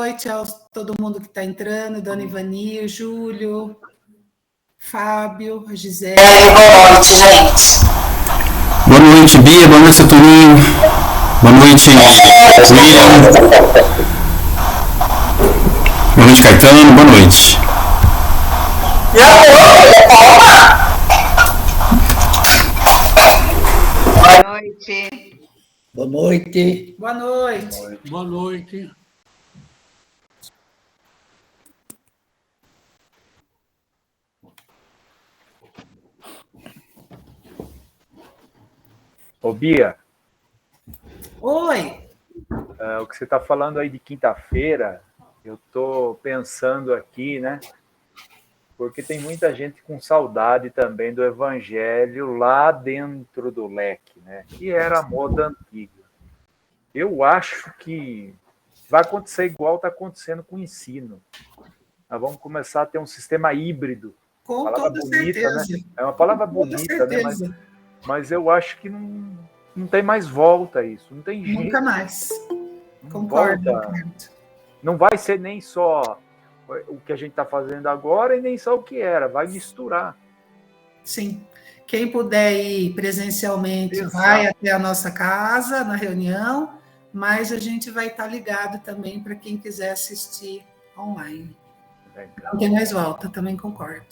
noite a todo mundo que está entrando, Dona Ivani, Júlio, Fábio, a Gisele. Boa noite, gente. Boa noite, Bia. Boa noite, Turinho. Boa noite, William. Boa noite, Caetano. Boa noite. Boa noite. Boa noite. Boa noite. Boa noite. Ô Bia, Oi. o que você está falando aí de quinta-feira, eu estou pensando aqui, né? Porque tem muita gente com saudade também do evangelho lá dentro do leque, né? Que era a moda antiga. Eu acho que vai acontecer igual está acontecendo com o ensino. Nós vamos começar a ter um sistema híbrido. Com Palavra toda bonita, certeza. né? É uma palavra Com toda bonita, né? certeza. Mas eu acho que não tem mais volta isso. Não tem jeito. Nunca mais. Não Concordo, volta. Ricardo. Não vai ser nem só o que a gente está fazendo agora e nem só o que era. Vai misturar. Sim. Quem puder ir presencialmente, Exato. vai até a nossa casa na reunião, mas a gente vai estar ligado também para quem quiser assistir online. Legal. Não tem mais volta, também concordo.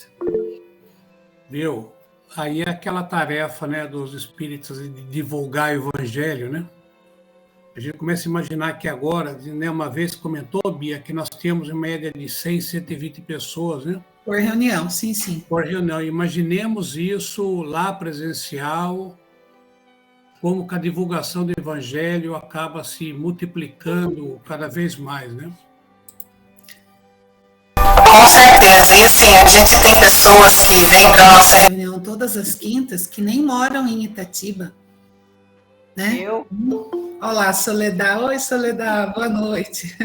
Viu? Aí é aquela tarefa, né, dos espíritas de divulgar o evangelho, né? A gente começa a imaginar que agora, né, uma vez comentou, Bia, que nós temos em média de 100, 120 pessoas, né? Por reunião, sim, sim. Por reunião. Imaginemos isso lá presencial, como que a divulgação do evangelho acaba se multiplicando cada vez mais, né? Com certeza. E assim, a gente tem pessoas que vêm para nossa Reunião todas as quintas que nem moram em Itatiba, né? reunião. Olá, Soledad. Oi, Soledad, boa noite.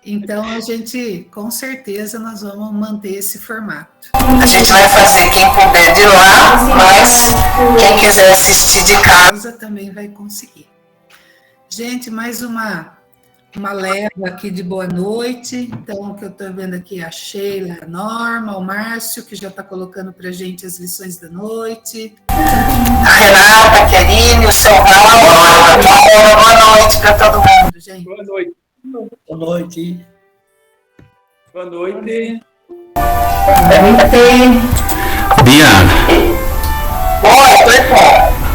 Então, a gente, com certeza, nós vamos manter esse formato. A gente vai fazer quem puder de lá, mas quem quiser assistir de casa. Também vai conseguir. Gente, mais uma leva aqui de boa noite. Então, o que eu estou vendo aqui é a Sheila, a Norma, o Márcio, que já está colocando para a gente as lições da noite. A Renata, a Querine, o seu Val. Boa noite para todo mundo, gente. Boa noite. Boa noite. Boa noite. Bia,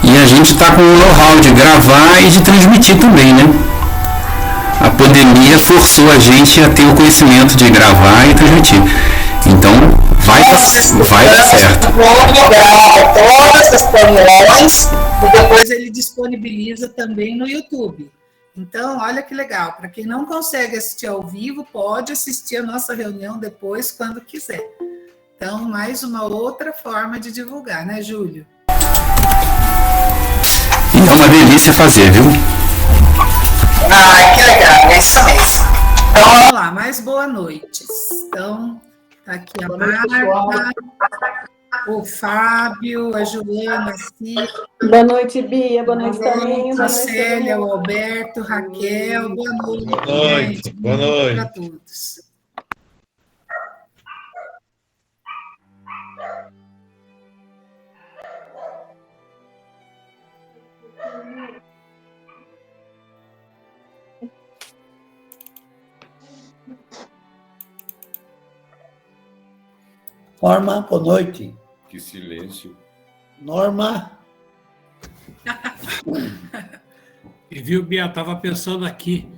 e a gente está com o know-how de gravar e de transmitir também, né? A pandemia forçou a gente a ter o conhecimento de gravar e transmitir. Então, vai dar certo. Grava todas as reuniões. E depois ele disponibiliza também no YouTube. Então, olha que legal. Para quem não consegue assistir ao vivo, pode assistir a nossa reunião depois, quando quiser. Então, mais uma outra forma de divulgar, né, Júlio? E é uma delícia fazer, viu? Ah, que legal, é isso mesmo. Então, vamos lá, mais boa noites. Então, tá aqui a Marta, o Fábio, a Juliana, a Cida. Boa noite, Bia. Boa noite, Toninho. A Célia, o Alberto, Raquel. Boa noite. Boa noite. Gente. Boa noite. Para todos. Norma, boa noite. Que silêncio. Norma. E viu, Bia, estava pensando aqui,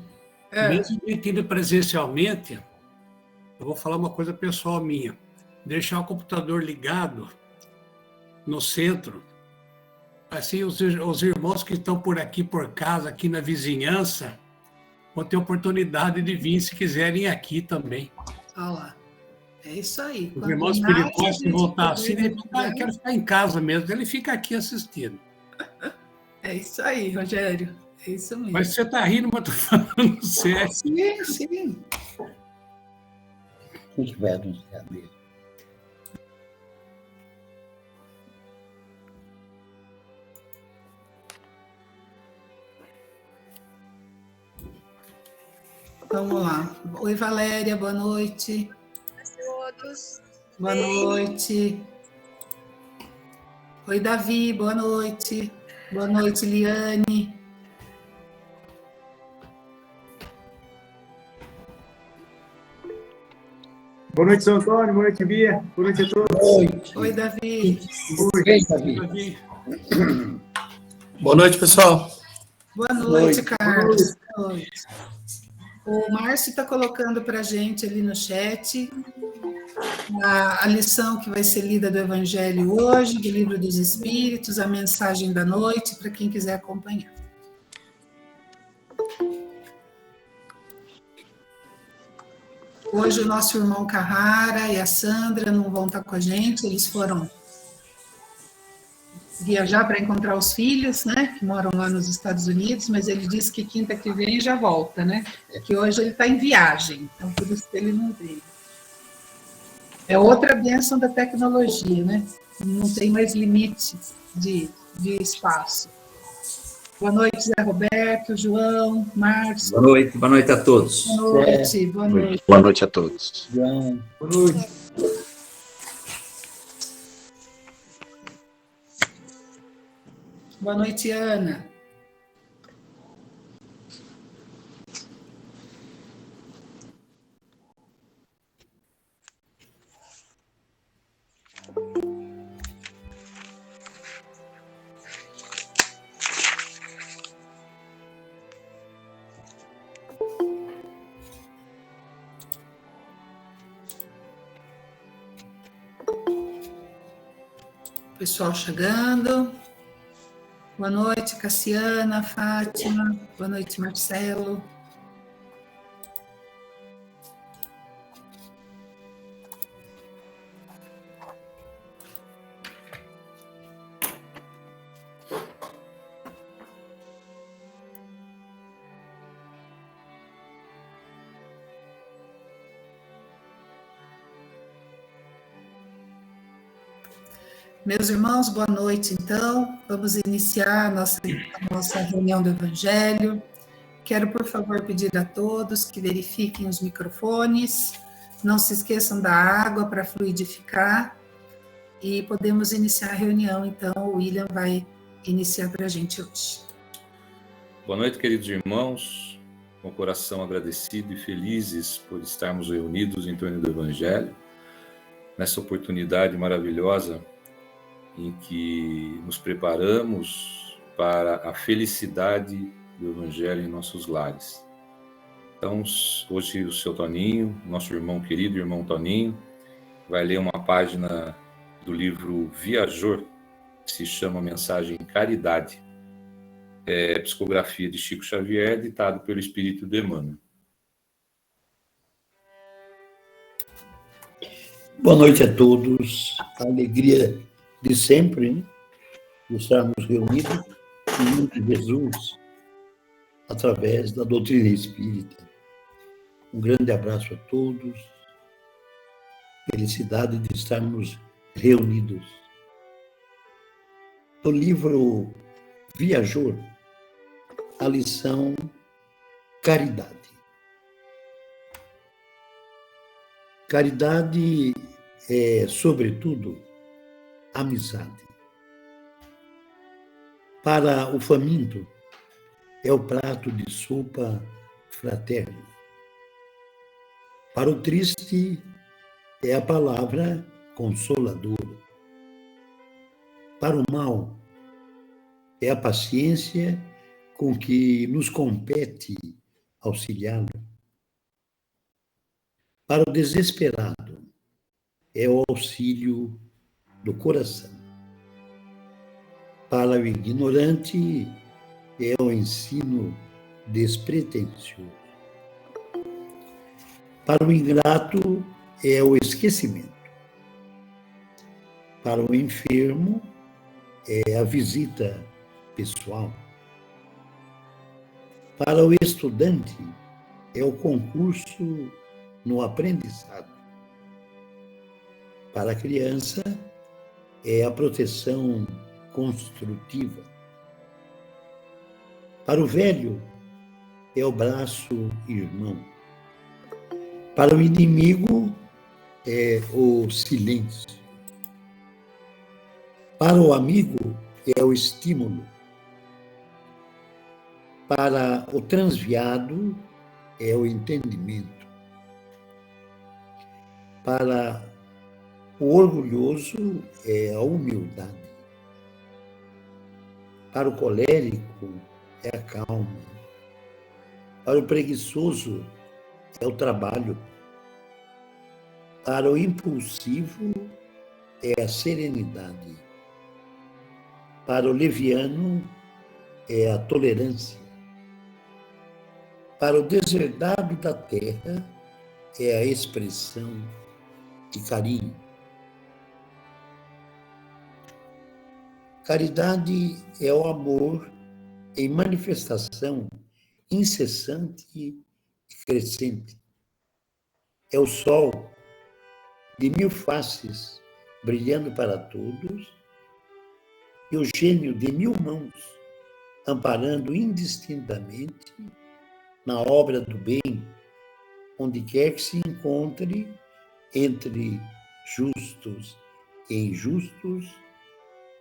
mesmo indo presencialmente, eu vou falar uma coisa pessoal minha, deixar o computador ligado no centro, assim os irmãos que estão por aqui, por casa, aqui na vizinhança, vão ter oportunidade de vir se quiserem aqui também. Olha lá. É isso aí. Os irmãos espirituais que vão estar assim, eu quero ficar em casa mesmo, ele fica aqui assistindo. É isso aí, Rogério. É isso mesmo. Mas você está rindo, mas estou falando sério. Sim, sim. Se tiver no cabelo. Vamos lá. Oi, Valéria, boa noite. A todos. Boa noite. Oi, Davi, boa noite. Boa noite, Liane. Boa noite, São Antônio. Boa noite, Bia. Boa noite a todos. Oi, Davi. Oi, Davi. Boa noite, pessoal. Boa noite, Carlos. Boa noite. O Márcio está colocando para a gente ali no chat a lição que vai ser lida do Evangelho hoje, do Livro dos Espíritos, a mensagem da noite, para quem quiser acompanhar. Hoje o nosso irmão Carrara e a Sandra não vão estar com a gente, eles foram viajar para encontrar os filhos, né, que moram lá nos Estados Unidos, mas ele disse que quinta que vem já volta, né, que hoje ele está em viagem, então por isso que ele não veio. É outra bênção da tecnologia, né, não tem mais limite de espaço. Boa noite, Zé Roberto, João, Márcio. Boa noite a todos. Boa noite, boa noite. Boa noite a todos. João. Boa noite. Boa noite, Ana. Pessoal chegando. Boa noite, Cassiana, Fátima. Boa noite, Marcelo. Meus irmãos, boa noite, então. Vamos iniciar a nossa reunião do Evangelho. Quero, por favor, pedir a todos que verifiquem os microfones, não se esqueçam da água para fluidificar, e podemos iniciar a reunião, então. O William vai iniciar para a gente hoje. Boa noite, queridos irmãos, com o coração agradecido e felizes por estarmos reunidos em torno do Evangelho, nessa oportunidade maravilhosa em que nos preparamos para a felicidade do Evangelho em nossos lares. Então, hoje o seu Toninho, nosso irmão querido, irmão Toninho, vai ler uma página do livro Viajor, que se chama Mensagem Caridade. É psicografia de Chico Xavier, ditado pelo Espírito de Emmanuel. Boa noite a todos. A alegria de sempre, né? De estarmos reunidos em nome de Jesus, através da doutrina espírita. Um grande abraço a todos. Felicidade de estarmos reunidos. No livro Viajor, a lição Caridade. Caridade é, sobretudo, amizade. Para o faminto, é o prato de sopa fraterna. Para o triste, é a palavra consoladora. Para o mal, é a paciência com que nos compete auxiliá-lo. Para o desesperado, é o auxílio do coração. Para o ignorante, é o ensino despretensioso. Para o ingrato, é o esquecimento. Para o enfermo, é a visita pessoal. Para o estudante, é o concurso no aprendizado. Para a criança, é a proteção construtiva. Para o velho, é o braço irmão. Para o inimigo é o silêncio. Para o amigo é o estímulo. Para o transviado é o entendimento. Para o orgulhoso é a humildade. Para o colérico é a calma. Para o preguiçoso é o trabalho. Para o impulsivo é a serenidade. Para o leviano é a tolerância. Para o deserdado da terra é a expressão de carinho. Caridade é o amor em manifestação incessante e crescente. É o sol de 1000 faces brilhando para todos e o gênio de 1000 mãos amparando indistintamente na obra do bem, onde quer que se encontre entre justos e injustos,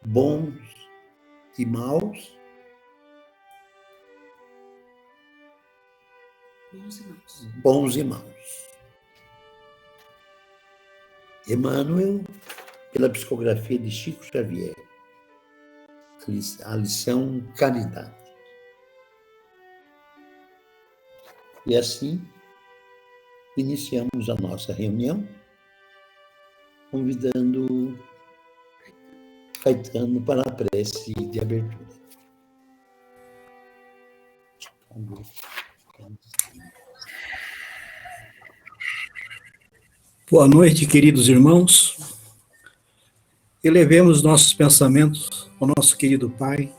bons e maus. Bons e maus. Emmanuel, pela psicografia de Chico Xavier, a lição Caridade. E assim, iniciamos a nossa reunião, convidando Caetano para a prece de abertura. Boa noite, queridos irmãos. Elevemos nossos pensamentos ao nosso querido Pai,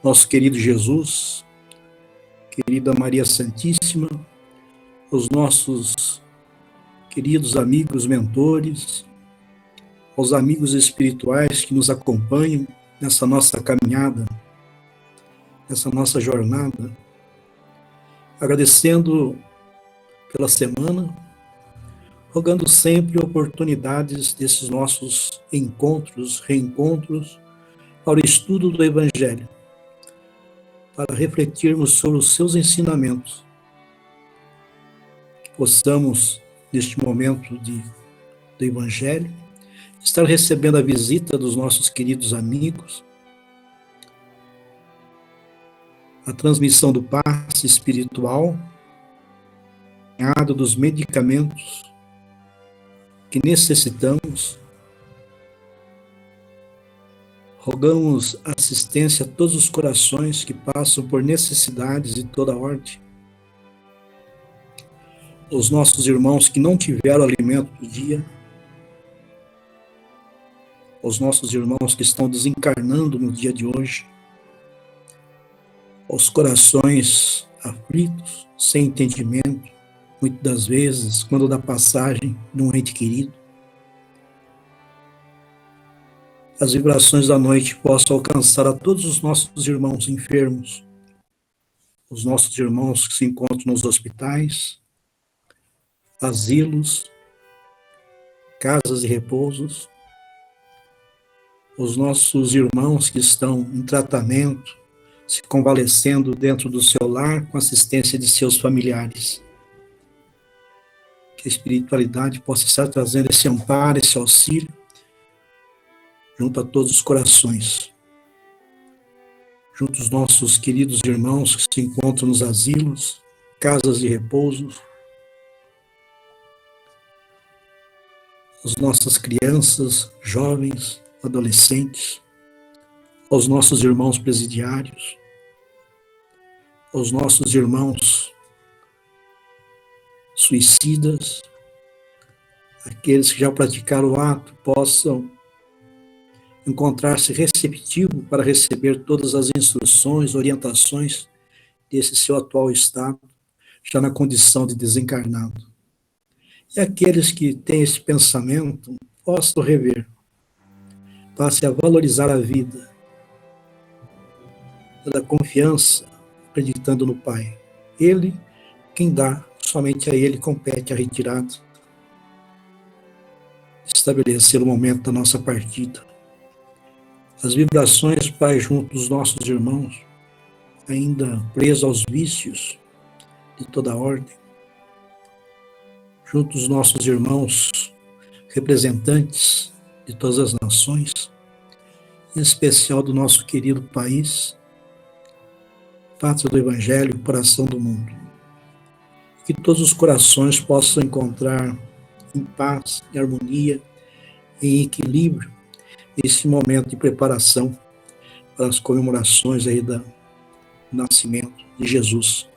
nosso querido Jesus, querida Maria Santíssima, os nossos queridos amigos mentores, aos amigos espirituais que nos acompanham nessa nossa caminhada, nessa nossa jornada, agradecendo pela semana, rogando sempre oportunidades desses nossos encontros, reencontros, para o estudo do Evangelho, para refletirmos sobre os seus ensinamentos, que possamos, neste momento do Evangelho, estar recebendo a visita dos nossos queridos amigos, a transmissão do passe espiritual, dos medicamentos que necessitamos. Rogamos assistência a todos os corações que passam por necessidades de toda ordem. Os nossos irmãos que não tiveram alimento do dia, os nossos irmãos que estão desencarnando no dia de hoje, os corações aflitos, sem entendimento, muitas das vezes, quando dá passagem de um ente querido. As vibrações da noite possam alcançar a todos os nossos irmãos enfermos, os nossos irmãos que se encontram nos hospitais, asilos, casas de repousos, os nossos irmãos que estão em tratamento, se convalescendo dentro do seu lar com assistência de seus familiares. Que a espiritualidade possa estar trazendo esse amparo, esse auxílio, junto a todos os corações, junto aos nossos queridos irmãos que se encontram nos asilos, casas de repouso, as nossas crianças, jovens, adolescentes, aos nossos irmãos presidiários, aos nossos irmãos suicidas, aqueles que já praticaram o ato, possam encontrar-se receptivo para receber todas as instruções, orientações desse seu atual estado, já na condição de desencarnado. E aqueles que têm esse pensamento, possam rever, passe a valorizar a vida, da confiança, acreditando no Pai. Ele quem dá somente a Ele compete a retirada, estabelecer o momento da nossa partida. As vibrações, Pai, junto dos nossos irmãos, ainda presos aos vícios de toda ordem, junto dos nossos irmãos representantes de todas as nações, em especial do nosso querido país, pátria do Evangelho, coração do mundo. Que todos os corações possam encontrar em paz, em harmonia, em equilíbrio, esse momento de preparação para as comemorações aí do nascimento de Jesus.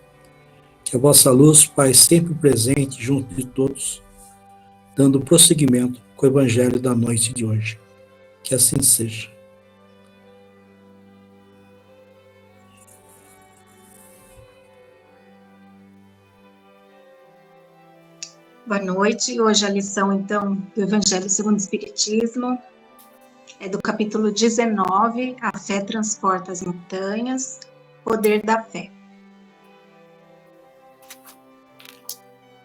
Que a vossa luz, Pai, sempre presente junto de todos, dando prosseguimento com o Evangelho da noite de hoje. Que assim seja. Boa noite. Hoje a lição, então, do Evangelho segundo o Espiritismo é do capítulo 19, A Fé Transporta as Montanhas, Poder da Fé.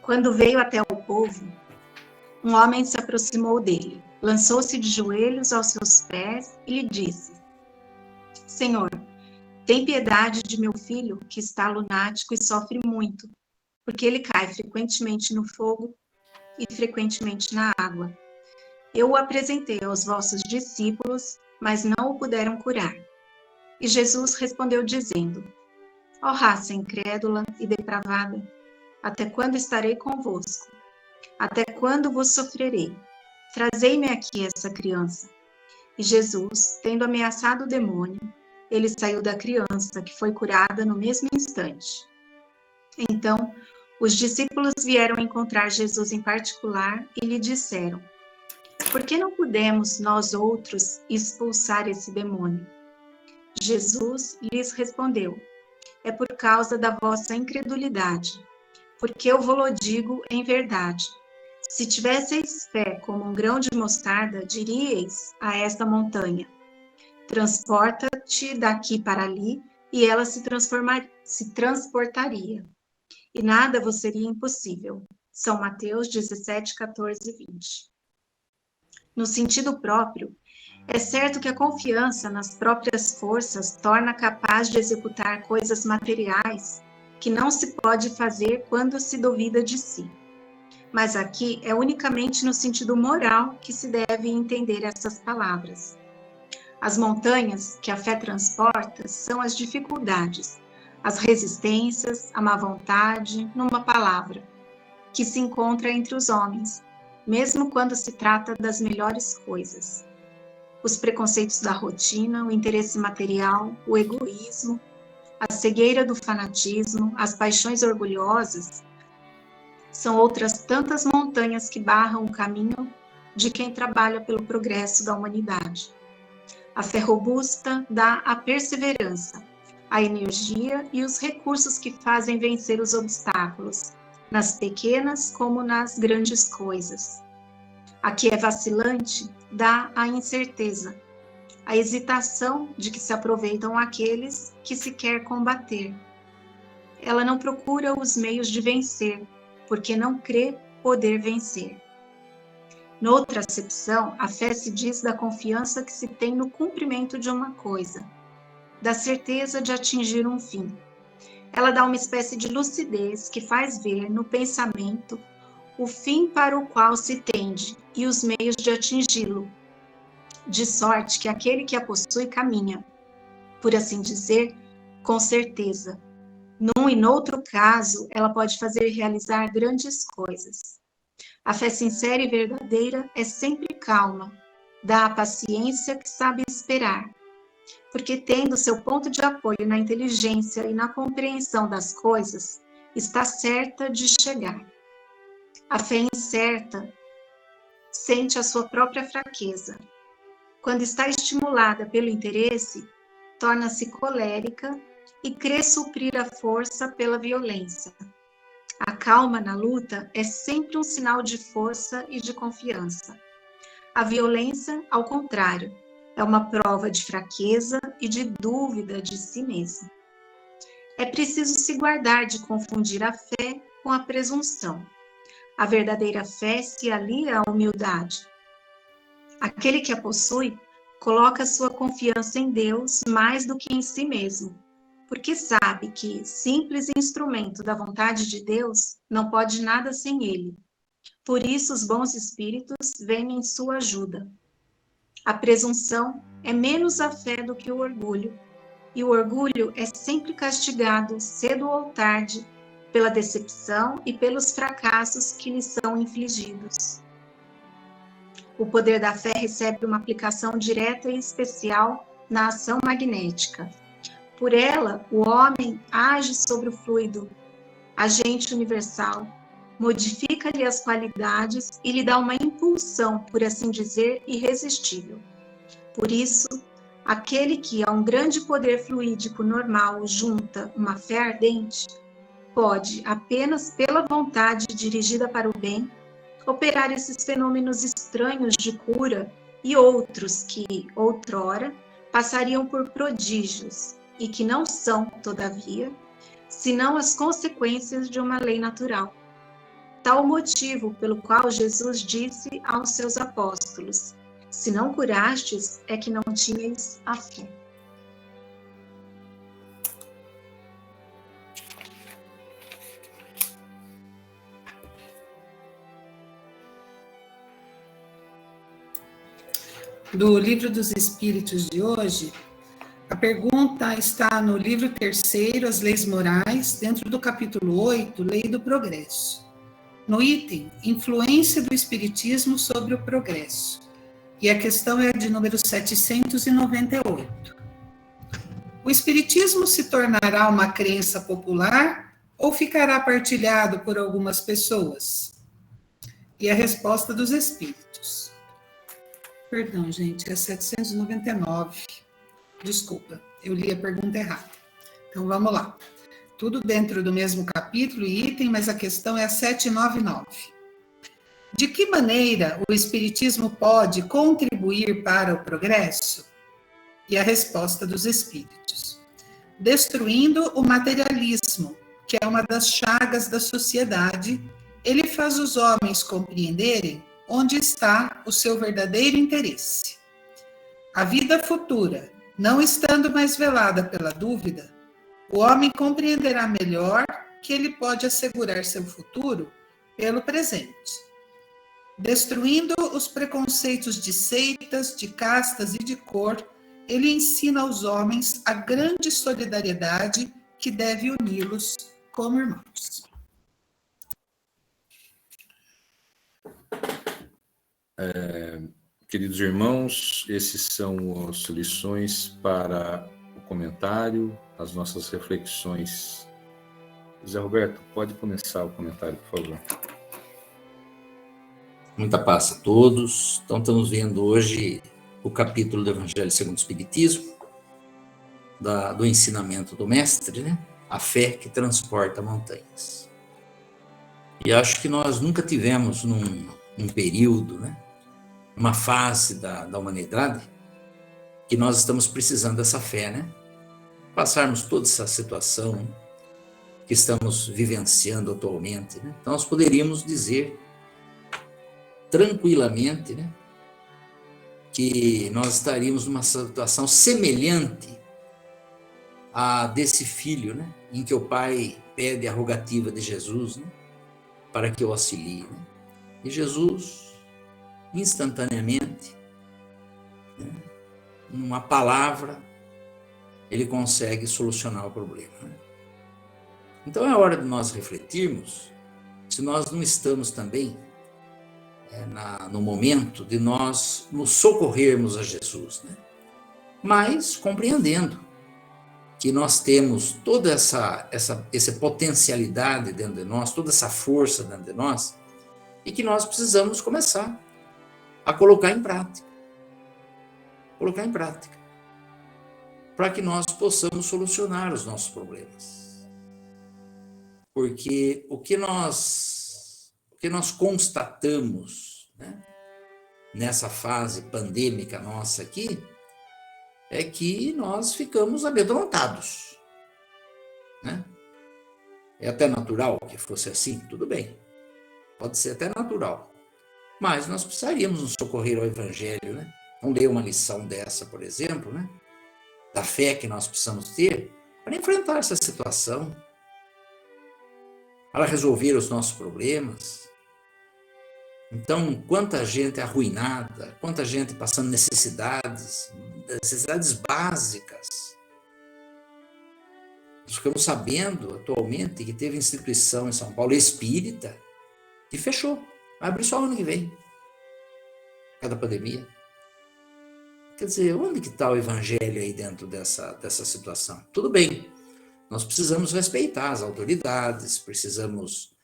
Quando veio até o povo, um homem se aproximou dele, lançou-se de joelhos aos seus pés e lhe disse: Senhor, tem piedade de meu filho, que está lunático e sofre muito, porque ele cai frequentemente no fogo e frequentemente na água. Eu o apresentei aos vossos discípulos, mas não o puderam curar. E Jesus respondeu dizendo: Ó raça incrédula e depravada, até quando estarei convosco? Até quando vos sofrerei? Trazei-me aqui essa criança. E Jesus, tendo ameaçado o demônio, ele saiu da criança, que foi curada no mesmo instante. Então, os discípulos vieram encontrar Jesus em particular e lhe disseram: Por que não pudemos nós outros expulsar esse demônio? Jesus lhes respondeu: É por causa da vossa incredulidade, porque eu vou-lo digo em verdade. Se tivesseis fé como um grão de mostarda, diríeis a esta montanha: transporta-te daqui para ali, e ela se transportaria. E nada vos seria impossível. São Mateus 17, 14 e 20. No sentido próprio, é certo que a confiança nas próprias forças torna capaz de executar coisas materiais que não se pode fazer quando se duvida de si. Mas aqui é unicamente no sentido moral que se deve entender essas palavras. As montanhas que a fé transporta são as dificuldades, as resistências, a má vontade, numa palavra, que se encontra entre os homens, mesmo quando se trata das melhores coisas. Os preconceitos da rotina, o interesse material, o egoísmo, a cegueira do fanatismo, as paixões orgulhosas, são outras tantas montanhas que barram o caminho de quem trabalha pelo progresso da humanidade. A fé robusta dá a perseverança, a energia e os recursos que fazem vencer os obstáculos, nas pequenas como nas grandes coisas. A que é vacilante dá a incerteza, a hesitação de que se aproveitam aqueles que se quer combater. Ela não procura os meios de vencer, porque não crê poder vencer. Noutra acepção, a fé se diz da confiança que se tem no cumprimento de uma coisa, da certeza de atingir um fim. Ela dá uma espécie de lucidez que faz ver no pensamento o fim para o qual se tende e os meios de atingi-lo, de sorte que aquele que a possui caminha, por assim dizer, com certeza. Num e noutro caso, ela pode fazer realizar grandes coisas. A fé sincera e verdadeira é sempre calma, dá a paciência que sabe esperar, porque tendo seu ponto de apoio na inteligência e na compreensão das coisas, está certa de chegar. A fé incerta sente a sua própria fraqueza. Quando está estimulada pelo interesse, torna-se colérica e crê suprir a força pela violência. A calma na luta é sempre um sinal de força e de confiança. A violência, ao contrário, é uma prova de fraqueza e de dúvida de si mesmo. É preciso se guardar de confundir a fé com a presunção. A verdadeira fé se alia à humildade. Aquele que a possui coloca sua confiança em Deus mais do que em si mesmo, porque sabe que, simples instrumento da vontade de Deus, não pode nada sem ele. Por isso, os bons espíritos vêm em sua ajuda. A presunção é menos a fé do que o orgulho, e o orgulho é sempre castigado, cedo ou tarde, pela decepção e pelos fracassos que lhe são infligidos. O poder da fé recebe uma aplicação direta e especial na ação magnética. Por ela, o homem age sobre o fluido, agente universal, modifica-lhe as qualidades e lhe dá uma impulsão, por assim dizer, irresistível. Por isso, aquele que a um grande poder fluídico normal junta uma fé ardente, pode, apenas pela vontade dirigida para o bem, operar esses fenômenos estranhos de cura e outros que, outrora, passariam por prodígios e que não são, todavia, senão as consequências de uma lei natural. Tal o motivo pelo qual Jesus disse aos seus apóstolos: se não curastes, é que não tinhais a fé. Do Livro dos Espíritos de hoje, a pergunta está no livro 3º, As Leis Morais, dentro do capítulo 8, Lei do Progresso. No item, Influência do Espiritismo sobre o Progresso. E a questão é de número 798. O Espiritismo se tornará uma crença popular ou ficará partilhado por algumas pessoas? E a resposta dos Espíritos. Perdão, gente, é 799. Desculpa, eu li a pergunta errada. Então, vamos lá. Tudo dentro do mesmo capítulo e item, mas a questão é a 799. De que maneira o Espiritismo pode contribuir para o progresso? E a resposta dos Espíritos. Destruindo o materialismo, que é uma das chagas da sociedade, ele faz os homens compreenderem onde está o seu verdadeiro interesse. A vida futura, não estando mais velada pela dúvida, o homem compreenderá melhor que ele pode assegurar seu futuro pelo presente. Destruindo os preconceitos de seitas, de castas e de cor, ele ensina aos homens a grande solidariedade que deve uni-los como irmãos. Queridos irmãos, esses são as lições para o comentário, as nossas reflexões. Zé Roberto, pode começar o comentário, por favor. Muita paz a todos. Então, estamos vendo hoje o capítulo do Evangelho segundo o Espiritismo, do ensinamento do Mestre, né? A fé que transporta montanhas. E acho que nós nunca tivemos num período, né? Uma fase da humanidade que nós estamos precisando dessa fé, né? Passarmos toda essa situação que estamos vivenciando atualmente, né? Então, nós poderíamos dizer tranquilamente, né, que nós estaríamos numa situação semelhante a desse filho, né, em que o pai pede a rogativa de Jesus, né, para que o auxilie, né? E Jesus, instantaneamente, né, numa palavra, ele consegue solucionar o problema, né? Então é hora de nós refletirmos se nós não estamos também no momento de nós nos socorrermos a Jesus, né? Mas compreendendo que nós temos toda essa potencialidade dentro de nós, toda essa força dentro de nós, e que nós precisamos começar a colocar em prática. Colocar em prática. Para que nós possamos solucionar os nossos problemas. Porque o que nós constatamos, né, nessa fase pandêmica nossa aqui, é que nós ficamos amedrontados, né? É até natural que fosse assim, tudo bem. Pode ser até natural. Mas nós precisaríamos nos socorrer ao Evangelho, né? Não ler uma lição dessa, por exemplo, né? Da fé que nós precisamos ter para enfrentar essa situação, para resolver os nossos problemas. Então, quanta gente arruinada, quanta gente passando necessidades básicas. Nós ficamos sabendo atualmente que teve instituição em São Paulo espírita que fechou. Vai abrir só ano que vem, por causa da pandemia. Quer dizer, onde que está o Evangelho aí dentro dessa situação? Tudo bem, nós precisamos respeitar as autoridades, precisamos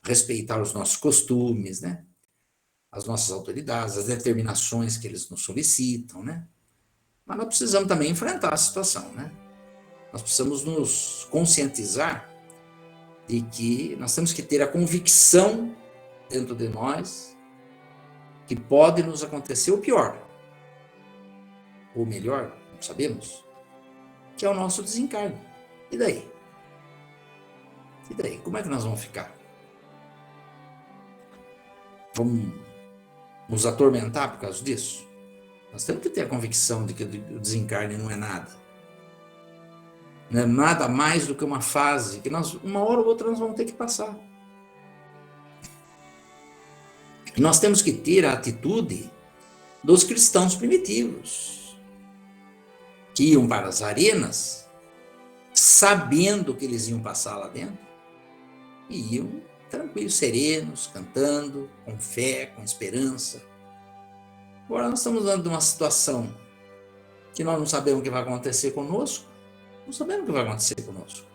respeitar os nossos costumes, né? As nossas autoridades, as determinações que eles nos solicitam, né? Mas nós precisamos também enfrentar a situação, né? Nós precisamos nos conscientizar de que nós temos que ter a convicção dentro de nós que pode nos acontecer o pior, ou melhor, não sabemos, que é o nosso desencarne. E daí? E daí? Como é que nós vamos ficar? Vamos nos atormentar por causa disso? Nós temos que ter a convicção de que o desencarne não é nada. Não é nada mais do que uma fase que nós, uma hora ou outra, nós vamos ter que passar. E nós temos que ter a atitude dos cristãos primitivos, que iam para as arenas, sabendo que eles iam passar lá dentro, e iam tranquilos, serenos, cantando, com fé, com esperança. Agora nós estamos dando uma situação que nós não sabemos o que vai acontecer conosco, não sabemos o que vai acontecer conosco.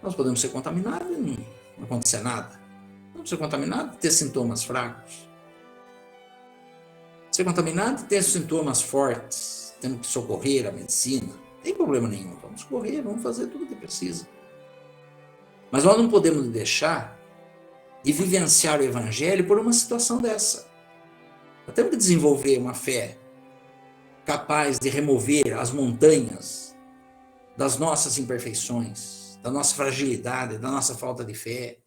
Nós podemos ser contaminados e não acontecer nada. Podemos ser contaminados e ter sintomas fracos. Ser contaminado e ter sintomas fortes, temos que socorrer a medicina. Não tem problema nenhum, vamos socorrer, vamos fazer tudo o que precisa. Mas nós não podemos deixar de vivenciar o Evangelho por uma situação dessa. Nós temos que desenvolver uma fé capaz de remover as montanhas das nossas imperfeições, da nossa fragilidade, da nossa falta de fé,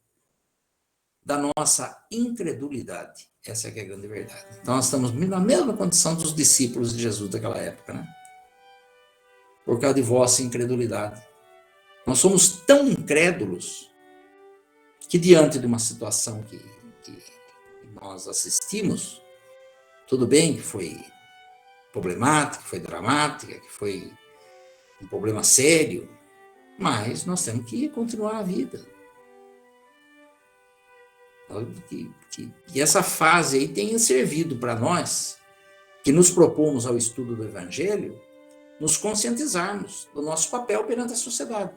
da nossa incredulidade. Essa é que é a grande verdade. Então nós estamos na mesma condição dos discípulos de Jesus daquela época, né? Por causa de vossa incredulidade. Nós somos tão incrédulos que diante de uma situação que nós assistimos, tudo bem que foi problemática, que foi dramática, que foi um problema sério, mas nós temos que continuar a vida. E essa fase aí tenha servido para nós, que nos propomos ao estudo do Evangelho, nos conscientizarmos do nosso papel perante a sociedade.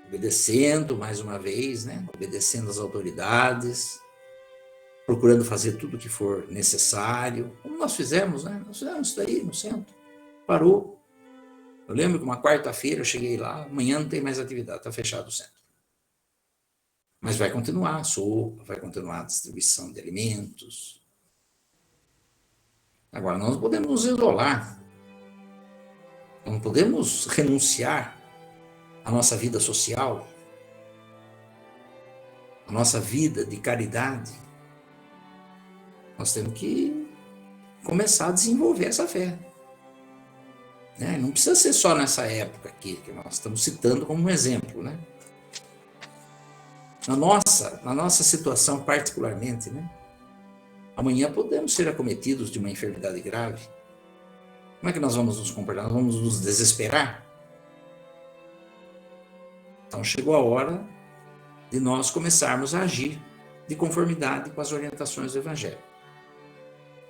Obedecendo, mais uma vez, né? Obedecendo às autoridades, procurando fazer tudo o que for necessário, como nós fizemos, né? Nós fizemos isso daí no centro, parou. Eu lembro que uma quarta-feira eu cheguei lá, amanhã não tem mais atividade, está fechado o centro. Mas vai continuar a sopa, vai continuar a distribuição de alimentos. Agora, nós não podemos nos isolar, não podemos renunciar à nossa vida social, à nossa vida de caridade. Nós temos que começar a desenvolver essa fé. Né? Não precisa ser só nessa época aqui, que nós estamos citando como um exemplo, né? Na nossa situação particularmente, né? Amanhã podemos ser acometidos de uma enfermidade grave. Como é que nós vamos nos comportar? Nós vamos nos desesperar? Então chegou a hora de nós começarmos a agir de conformidade com as orientações do Evangelho.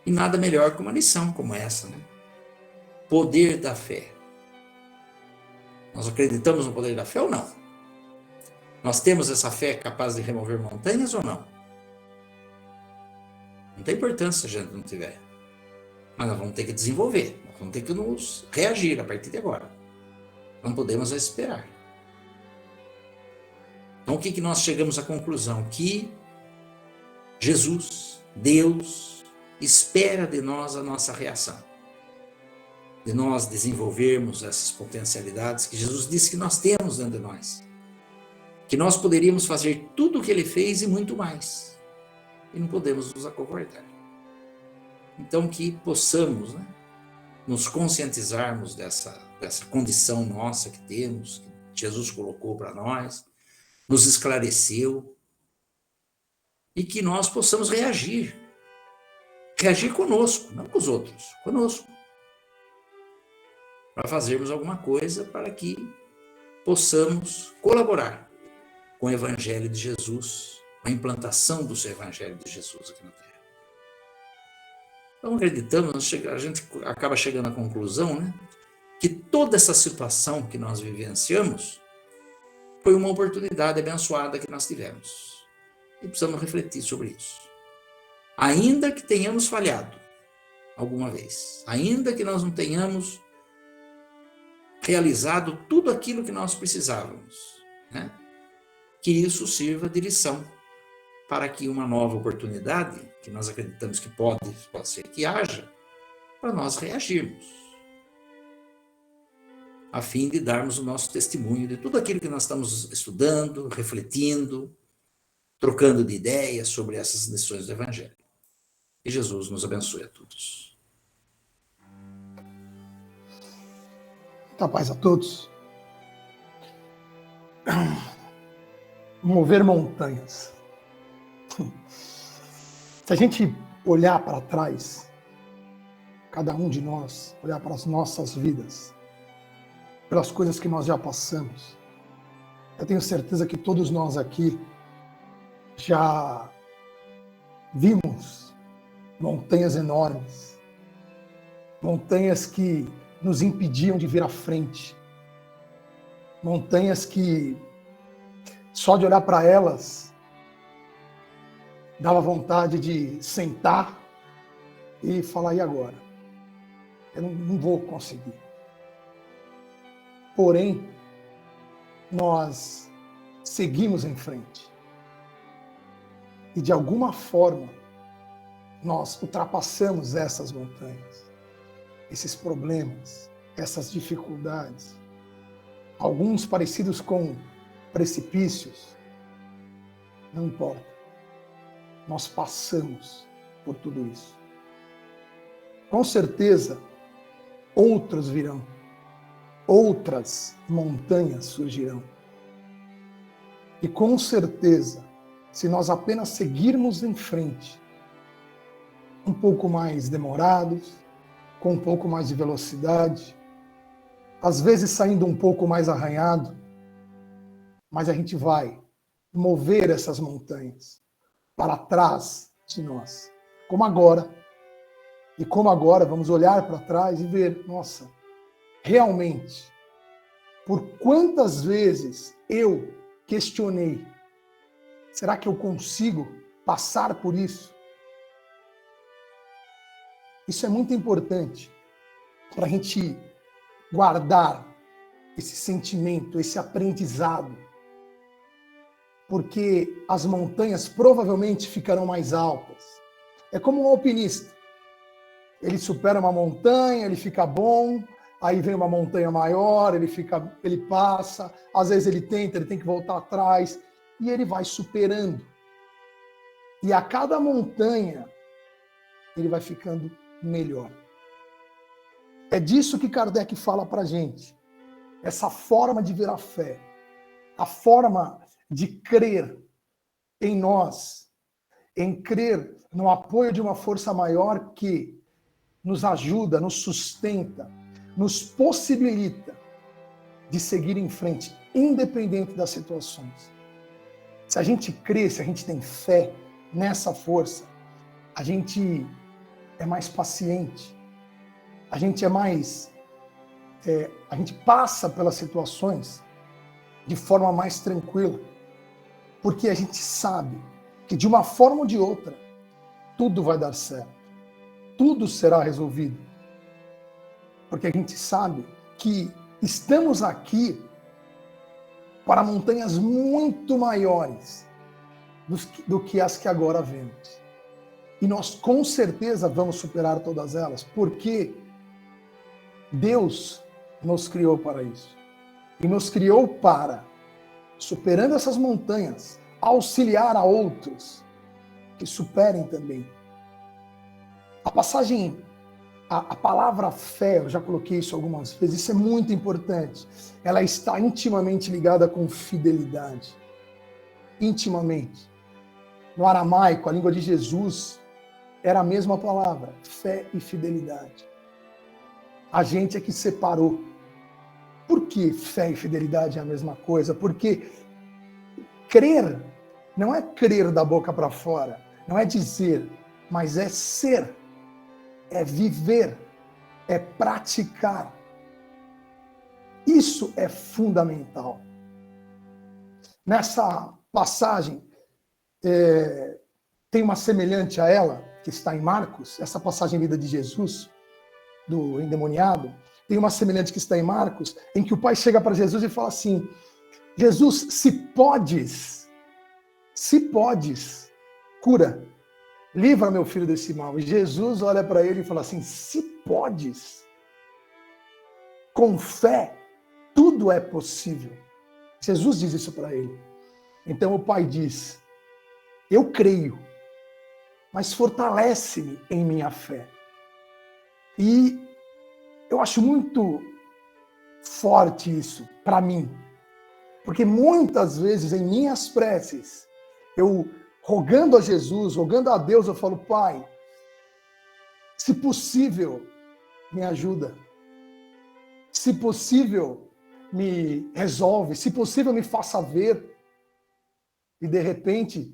E nada melhor que uma lição como essa, né? Poder da fé. Nós acreditamos no poder da fé ou não? Nós temos essa fé capaz de remover montanhas ou não? Não tem importância se a gente não tiver. Mas nós vamos ter que desenvolver, nós vamos ter que nos reagir a partir de agora. Não podemos esperar. Então o que nós chegamos à conclusão? Que Jesus, Deus, espera de nós a nossa reação. de nós desenvolvermos essas potencialidades que Jesus disse que nós temos dentro de nós. Que nós poderíamos fazer tudo o que ele fez e muito mais. E não podemos nos acovardar. Então, que possamos, né, nos conscientizarmos dessa condição nossa que temos, que Jesus colocou para nós, nos esclareceu, e que nós possamos reagir. Reagir conosco, não com os outros, conosco. Para fazermos alguma coisa para que possamos colaborar com o Evangelho de Jesus, a implantação do Evangelho de Jesus aqui na Terra. Então, acreditamos, a gente acaba chegando à conclusão, né, que toda essa situação que nós vivenciamos foi uma oportunidade abençoada que nós tivemos. E precisamos refletir sobre isso. Ainda que tenhamos falhado alguma vez, ainda que nós não tenhamos realizado tudo aquilo que nós precisávamos, né, que isso sirva de lição para que uma nova oportunidade, que nós acreditamos que pode ser que haja, para nós reagirmos, a fim de darmos o nosso testemunho de tudo aquilo que nós estamos estudando, refletindo, trocando de ideias sobre essas lições do Evangelho. E Jesus nos abençoe a todos. Muita paz a todos. Mover montanhas. Se a gente olhar para trás, cada um de nós, olhar para as nossas vidas, pelas coisas que nós já passamos, eu tenho certeza que todos nós aqui já vimos montanhas enormes, montanhas que nos impediam de vir à frente, montanhas que só de olhar para elas dava vontade de sentar e falar, e agora? Eu não vou conseguir. Porém, nós seguimos em frente. E de alguma forma, nós ultrapassamos essas montanhas, esses problemas, essas dificuldades, alguns parecidos com precipícios. Não importa. Nós passamos por tudo isso. Com certeza, outros virão. Outras montanhas surgirão. E com certeza, se nós apenas seguirmos em frente, um pouco mais demorados, com um pouco mais de velocidade, às vezes saindo um pouco mais arranhado, mas a gente vai mover essas montanhas para trás de nós. Como agora. E como agora, vamos olhar para trás e ver, nossa, realmente, por quantas vezes eu questionei, será que eu consigo passar por isso? Isso é muito importante para a gente guardar esse sentimento, esse aprendizado. Porque as montanhas provavelmente ficarão mais altas. É como um alpinista. Ele supera uma montanha, ele fica bom, aí vem uma montanha maior, ele passa, às vezes ele tem que voltar atrás, e ele vai superando. E a cada montanha, ele vai ficando melhor. É disso que Kardec fala para a gente. Essa forma de ver a fé. A forma de crer em nós. Em crer no apoio de uma força maior que nos ajuda, nos sustenta, nos possibilita de seguir em frente, independente das situações. Se a gente crê, se a gente tem fé nessa força, a gente é mais paciente, a gente a gente passa pelas situações de forma mais tranquila, porque a gente sabe que de uma forma ou de outra, tudo vai dar certo, tudo será resolvido, porque a gente sabe que estamos aqui para montanhas muito maiores do que as que agora vemos. E nós com certeza vamos superar todas elas, porque Deus nos criou para isso. E nos criou para, superando essas montanhas, auxiliar a outros que superem também. A passagem, a palavra fé, eu já coloquei isso algumas vezes, isso é muito importante. Ela está intimamente ligada com fidelidade. Intimamente. No aramaico, a língua de Jesus, era a mesma palavra, fé e fidelidade. A gente é que separou. Por que fé e fidelidade é a mesma coisa? Porque crer não é crer da boca para fora, não é dizer, mas é ser, é viver, é praticar. Isso é fundamental. Nessa passagem, tem uma semelhante a ela, que está em Marcos, essa passagem lida de Jesus, do endemoniado, tem uma semelhante que está em Marcos, em que o pai chega para Jesus e fala assim, Jesus, se podes, cura, livra meu filho desse mal. E Jesus olha para ele e fala assim, se podes, com fé, tudo é possível. Jesus diz isso para ele. Então o pai diz, eu creio, mas fortalece-me em minha fé. E eu acho muito forte isso para mim, porque muitas vezes em minhas preces, eu rogando a Jesus, rogando a Deus, eu falo, Pai, se possível, me ajuda. Se possível, me resolve. Se possível, me faça ver. E de repente,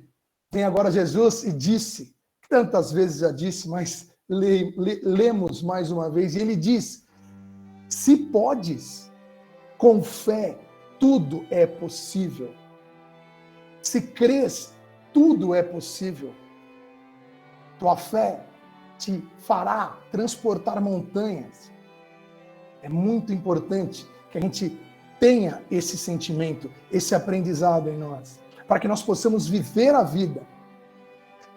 vem agora Jesus e disse, tantas vezes já disse, mas lemos mais uma vez, e ele diz, se podes, com fé, tudo é possível. Se crês, tudo é possível. Tua fé te fará transportar montanhas. É muito importante que a gente tenha esse sentimento, esse aprendizado em nós, para que nós possamos viver a vida,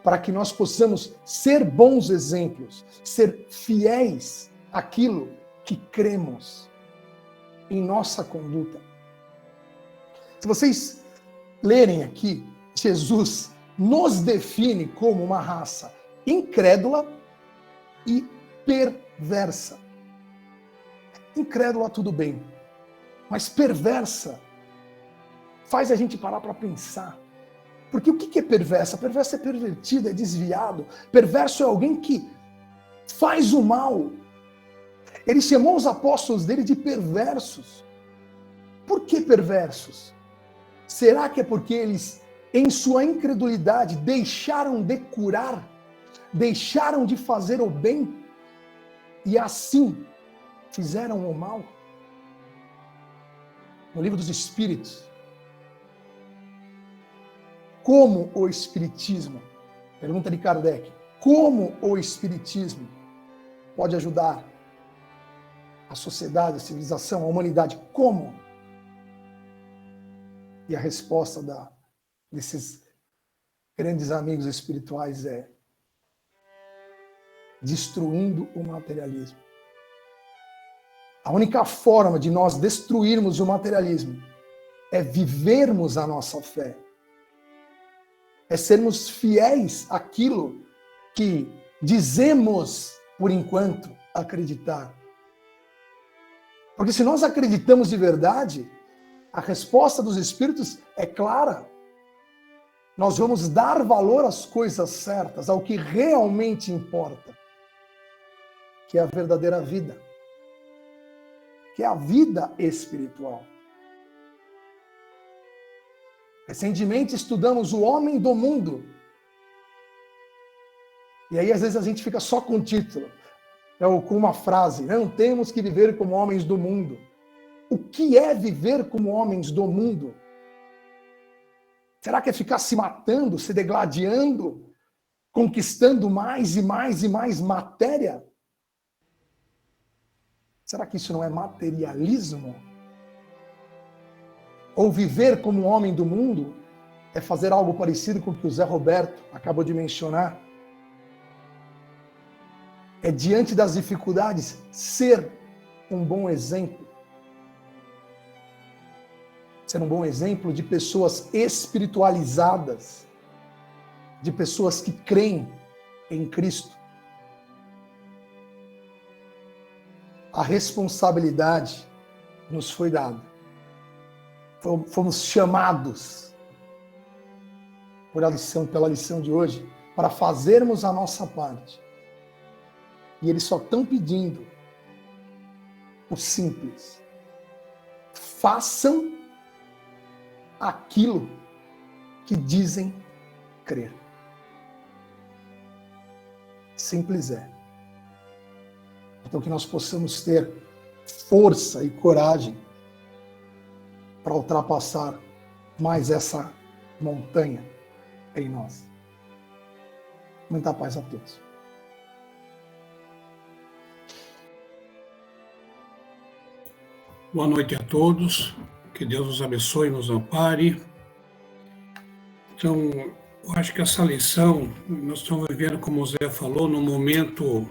para que nós possamos ser bons exemplos, ser fiéis àquilo que cremos em nossa conduta. Se vocês lerem aqui, Jesus nos define como uma raça incrédula e perversa. Incrédula, tudo bem, mas perversa faz a gente parar para pensar. Porque o que é perversa? Perversa é pervertido, é desviado. Perverso é alguém que faz o mal. Ele chamou os apóstolos dele de perversos. Por que perversos? Será que é porque eles, em sua incredulidade, deixaram de curar, deixaram de fazer o bem e assim fizeram o mal? No livro dos Espíritos, como o Espiritismo, pergunta de Kardec, como o Espiritismo pode ajudar a sociedade, a civilização, a humanidade? Como? E a resposta desses grandes amigos espirituais é destruindo o materialismo. A única forma de nós destruirmos o materialismo é vivermos a nossa fé. É sermos fiéis àquilo que dizemos, por enquanto, acreditar. Porque se nós acreditamos de verdade, a resposta dos Espíritos é clara. Nós vamos dar valor às coisas certas, ao que realmente importa, que é a verdadeira vida, que é a vida espiritual. Recentemente estudamos o homem do mundo. E aí às vezes a gente fica só com o título, ou com uma frase, não temos que viver como homens do mundo. O que é viver como homens do mundo? Será que é ficar se matando, se degladiando, conquistando mais e mais e mais matéria? Será que isso não é materialismo? Ou viver como homem do mundo é fazer algo parecido com o que o Zé Roberto acabou de mencionar? É diante das dificuldades ser um bom exemplo. Ser um bom exemplo de pessoas espiritualizadas, de pessoas que creem em Cristo. A responsabilidade nos foi dada. Fomos chamados pela lição de hoje para fazermos a nossa parte. E eles só estão pedindo o simples. Façam aquilo que dizem crer. Simples é. Então que nós possamos ter força e coragem para ultrapassar mais essa montanha em nós. Muita paz a todos. Boa noite a todos. Que Deus nos abençoe e nos ampare. Então, eu acho que essa lição, nós estamos vivendo, como o Zé falou, num momento,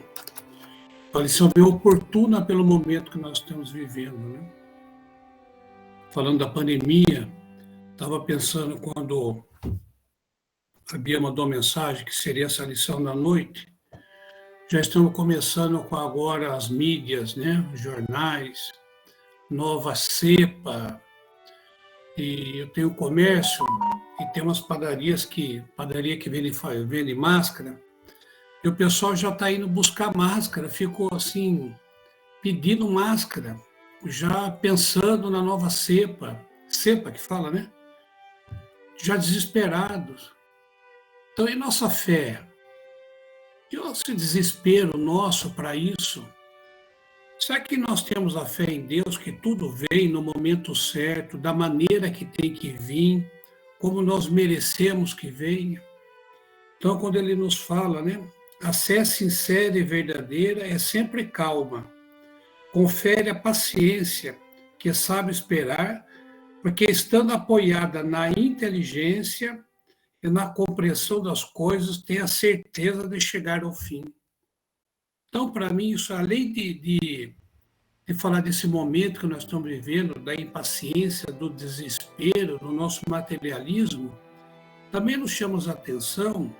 uma lição bem oportuna pelo momento que nós estamos vivendo, né? Falando da pandemia, estava pensando quando a Bia mandou mensagem que seria essa lição da noite, já estamos começando com agora as mídias, né? Os jornais, nova cepa, e eu tenho comércio e tem umas padarias padaria que vende máscara, e o pessoal já está indo buscar máscara, ficou assim, pedindo máscara, já pensando na nova cepa que fala, né? Já desesperados. Então, e nossa fé? E esse desespero nosso para isso? Será que nós temos a fé em Deus, que tudo vem no momento certo, da maneira que tem que vir, como nós merecemos que venha? Então, quando ele nos fala, né? A fé sincera e verdadeira é sempre calma. Confere a paciência, que sabe esperar, porque estando apoiada na inteligência e na compreensão das coisas, tem a certeza de chegar ao fim. Então, para mim, isso, além de falar desse momento que nós estamos vivendo, da impaciência, do desespero, do nosso materialismo, também nos chama a atenção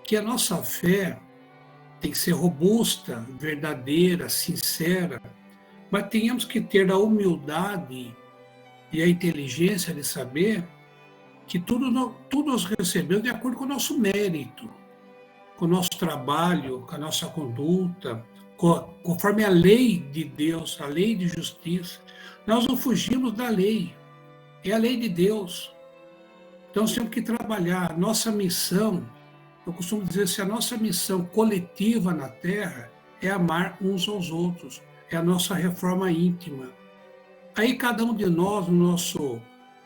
que a nossa fé tem que ser robusta, verdadeira, sincera, mas tenhamos que ter a humildade e a inteligência de saber que tudo nós recebemos de acordo com o nosso mérito, com o nosso trabalho, com a nossa conduta, conforme a lei de Deus, a lei de justiça. Nós não fugimos da lei, é a lei de Deus. Então, nós temos que trabalhar. Nossa missão, eu costumo dizer assim, a nossa missão coletiva na Terra é amar uns aos outros, é a nossa reforma íntima. Aí, cada um de nós, no nosso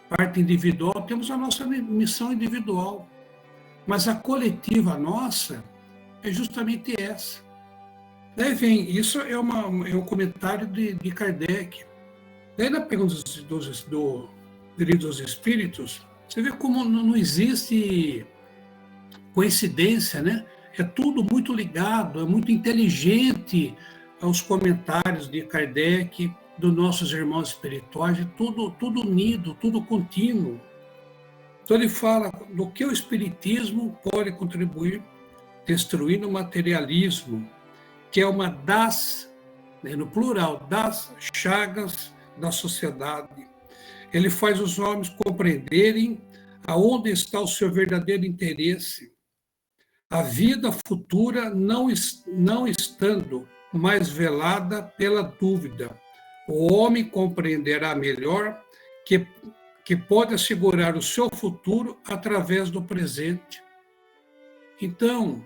parte individual, temos a nossa missão individual. Mas a coletiva nossa é justamente essa. Daí vem, isso é um comentário de Kardec. Daí na pergunta do Livro dos Espíritos, você vê como não existe coincidência, né? É tudo muito ligado, é muito inteligente aos comentários de Kardec, dos nossos irmãos espirituais, tudo unido, tudo contínuo. Então ele fala do que o Espiritismo pode contribuir, destruindo o materialismo, que é uma das, no plural, das chagas da sociedade. Ele faz os homens compreenderem aonde está o seu verdadeiro interesse. A vida futura não estando mais velada pela dúvida, o homem compreenderá melhor que pode assegurar o seu futuro através do presente. Então,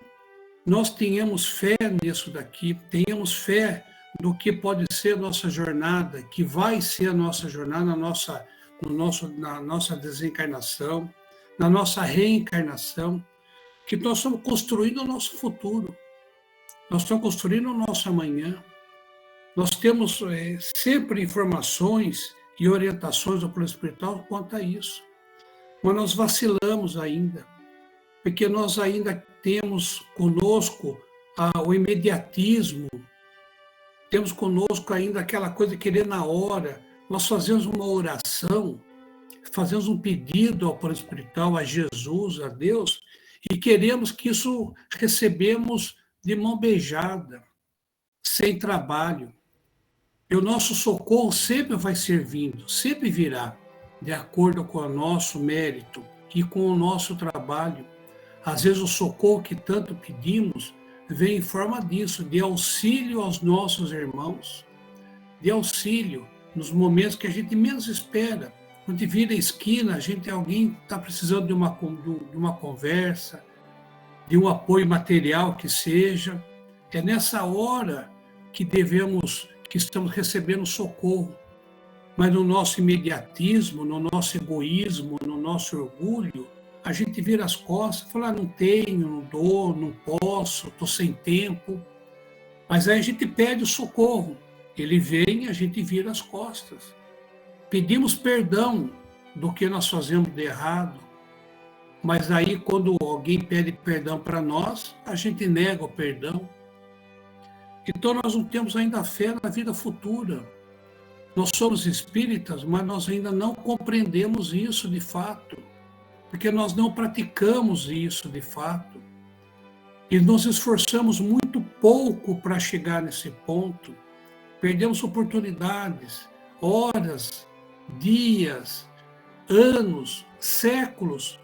nós tenhamos fé nisso daqui, tenhamos fé no que pode ser a nossa jornada, que vai ser a nossa jornada na nossa desencarnação, na nossa reencarnação, que nós estamos construindo o nosso futuro, nós estamos construindo o nosso amanhã. Nós temos sempre informações e orientações do plano espiritual quanto a isso, mas nós vacilamos ainda, porque nós ainda temos conosco o imediatismo, temos conosco ainda aquela coisa de querer na hora. Nós fazemos uma oração, fazemos um pedido ao plano espiritual, a Jesus, a Deus, e queremos que isso recebemos de mão beijada, sem trabalho. E o nosso socorro sempre vai ser vindo, sempre virá, de acordo com o nosso mérito e com o nosso trabalho. Às vezes o socorro que tanto pedimos vem em forma disso, de auxílio aos nossos irmãos, de auxílio nos momentos que a gente menos espera. Quando vira a esquina, alguém está precisando de uma conversa, de um apoio material que seja. É nessa hora que estamos recebendo socorro. Mas no nosso imediatismo, no nosso egoísmo, no nosso orgulho, a gente vira as costas, fala, não tenho, não dou, não posso, estou sem tempo. Mas aí a gente pede o socorro. Ele vem e a gente vira as costas. Pedimos perdão do que nós fazemos de errado. Mas aí, quando alguém pede perdão para nós, a gente nega o perdão. Então, nós não temos ainda fé na vida futura. Nós somos espíritas, mas nós ainda não compreendemos isso de fato, porque nós não praticamos isso de fato. E nos esforçamos muito pouco para chegar nesse ponto. Perdemos oportunidades, horas, dias, anos, séculos,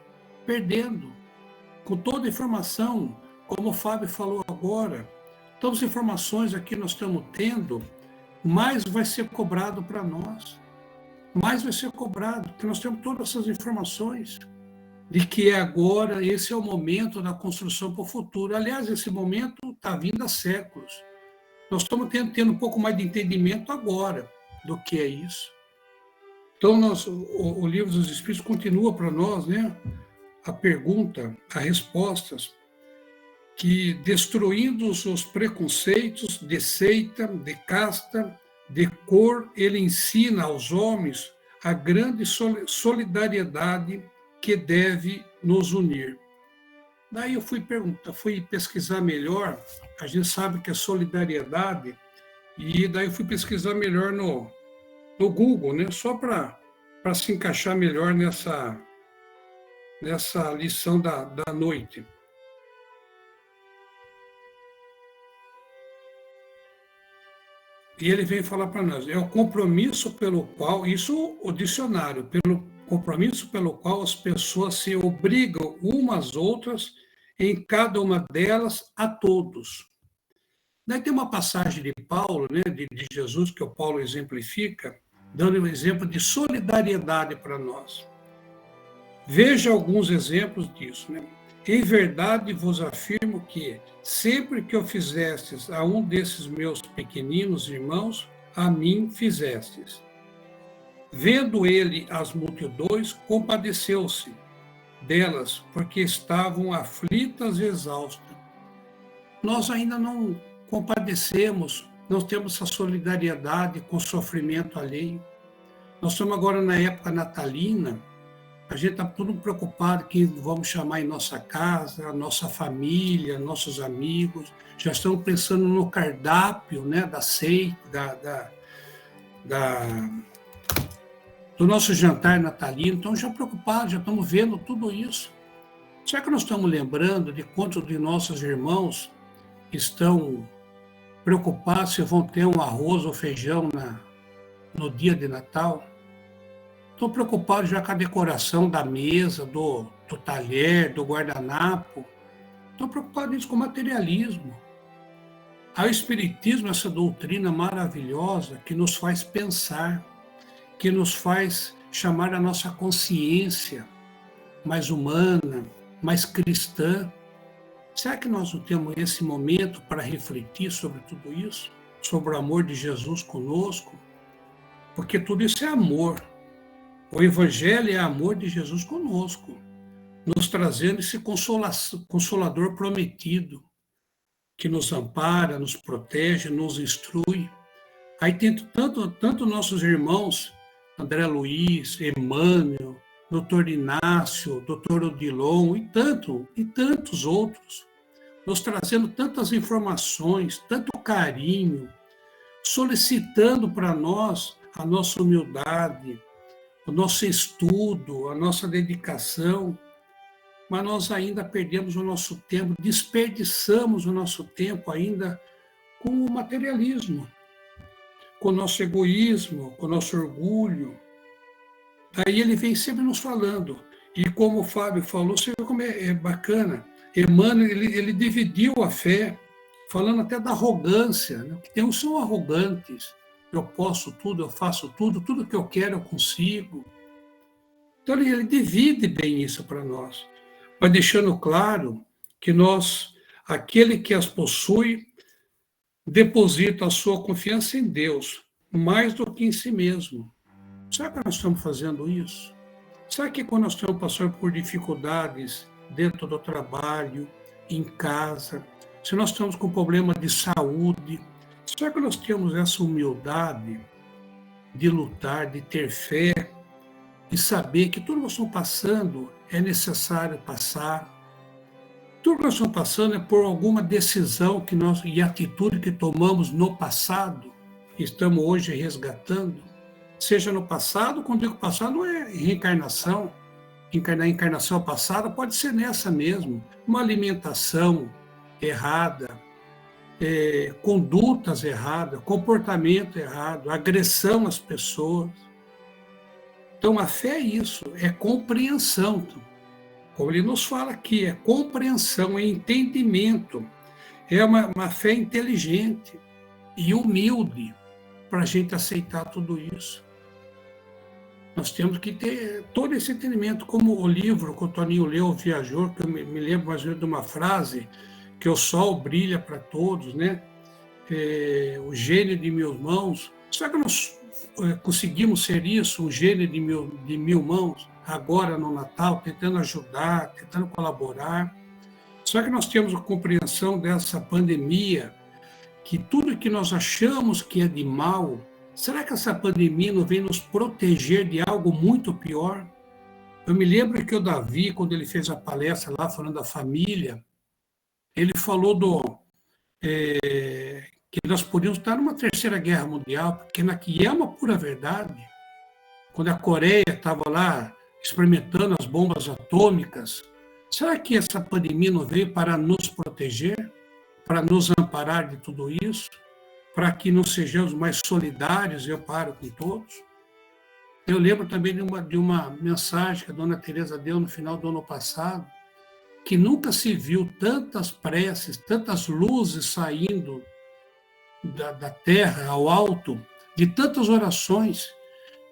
perdendo. Com toda a informação, como o Fábio falou agora, todas as informações aqui nós estamos tendo, mais vai ser cobrado para nós. Mais vai ser cobrado, porque nós temos todas essas informações de que agora esse é o momento da construção para o futuro. Aliás, esse momento está vindo há séculos. Nós estamos tendo um pouco mais de entendimento agora do que é isso. Então, o Livro dos Espíritos continua para nós, né, a pergunta, as respostas, que destruindo os preconceitos de seita, de casta, de cor, ele ensina aos homens a grande solidariedade que deve nos unir. Daí eu fui pesquisar melhor, a gente sabe que é solidariedade, e daí eu fui pesquisar melhor no Google, né? Só para se encaixar melhor nessa lição da noite. E ele vem falar para nós, é o compromisso pelo qual, isso o dicionário, pelo compromisso pelo qual as pessoas se obrigam umas às outras, em cada uma delas, a todos. Daí tem uma passagem de Paulo, né, de Jesus, que o Paulo exemplifica, dando um exemplo de solidariedade para nós. Veja alguns exemplos disso, né? Em verdade vos afirmo que, sempre que eu fizestes a um desses meus pequeninos irmãos, a mim fizestes. Vendo ele as multidões, compadeceu-se delas, porque estavam aflitas e exaustas. Nós ainda não compadecemos, não temos essa solidariedade com o sofrimento alheio. Nós estamos agora na época natalina, a gente está tudo preocupado que vamos chamar em nossa casa, a nossa família, nossos amigos. Já estamos pensando no cardápio, né, da ceia, do nosso jantar natalino. Então, já preocupados, já estamos vendo tudo isso. Será que nós estamos lembrando de quantos de nossos irmãos estão preocupados se vão ter um arroz ou feijão no dia de Natal? Estou preocupado já com a decoração da mesa, do talher, do guardanapo. Estou preocupado isso com o materialismo. Há o Espiritismo, essa doutrina maravilhosa que nos faz pensar, que nos faz chamar a nossa consciência mais humana, mais cristã. Será que nós não temos esse momento para refletir sobre tudo isso? Sobre o amor de Jesus conosco? Porque tudo isso é amor. O Evangelho é amor de Jesus conosco, nos trazendo esse consolador prometido, que nos ampara, nos protege, nos instrui. Aí tem tanto nossos irmãos, André Luiz, Emmanuel, Dr. Inácio, Dr. Odilon e tantos outros, nos trazendo tantas informações, tanto carinho, solicitando para nós a nossa humildade, o nosso estudo, a nossa dedicação, mas nós ainda perdemos o nosso tempo, desperdiçamos o nosso tempo ainda com o materialismo, com o nosso egoísmo, com o nosso orgulho. Daí ele vem sempre nos falando, e como o Fábio falou, você vê como é bacana, Emmanuel, ele dividiu a fé, falando até da arrogância, né? Que uns são arrogantes, eu posso tudo, eu faço tudo, tudo que eu quero eu consigo. Então ele divide bem isso para nós, mas deixando claro que nós, aquele que as possui, deposita a sua confiança em Deus, mais do que em si mesmo. Será que nós estamos fazendo isso? Será que quando nós estamos passando por dificuldades dentro do trabalho, em casa, se nós estamos com problema de saúde, será que nós temos essa humildade de lutar, de ter fé, e saber que tudo que nós estamos passando é necessário passar? Tudo que nós estamos passando é por alguma decisão e atitude que tomamos no passado, que estamos hoje resgatando. Seja no passado, quando digo passado, não é reencarnação. A encarnação passada pode ser nessa mesmo. Uma alimentação errada, condutas erradas, comportamento errado, agressão às pessoas. Então, a fé é isso, é compreensão. Como ele nos fala aqui, é compreensão, é entendimento. É uma fé inteligente e humilde para a gente aceitar tudo isso. Nós temos que ter todo esse entendimento, como o livro que o Toninho leu, O Viajor, que eu me lembro mais ou menos de uma frase, que o sol brilha para todos, né? O gênio de mil mãos. Será que nós conseguimos ser isso, um gênio de mil mãos, agora no Natal, tentando ajudar, tentando colaborar? Será que nós temos a compreensão dessa pandemia, que tudo que nós achamos que é de mal, será que essa pandemia não vem nos proteger de algo muito pior? Eu me lembro que o Davi, quando ele fez a palestra lá, falando da família, ele falou que nós podíamos estar numa terceira guerra mundial, porque que é uma pura verdade. Quando a Coreia estava lá experimentando as bombas atômicas, será que essa pandemia não veio para nos proteger, para nos amparar de tudo isso, para que não sejamos mais solidários, eu paro com todos? Eu lembro também de uma mensagem que a Dona Teresa deu no final do ano passado, que nunca se viu tantas preces, tantas luzes saindo da terra ao alto, de tantas orações,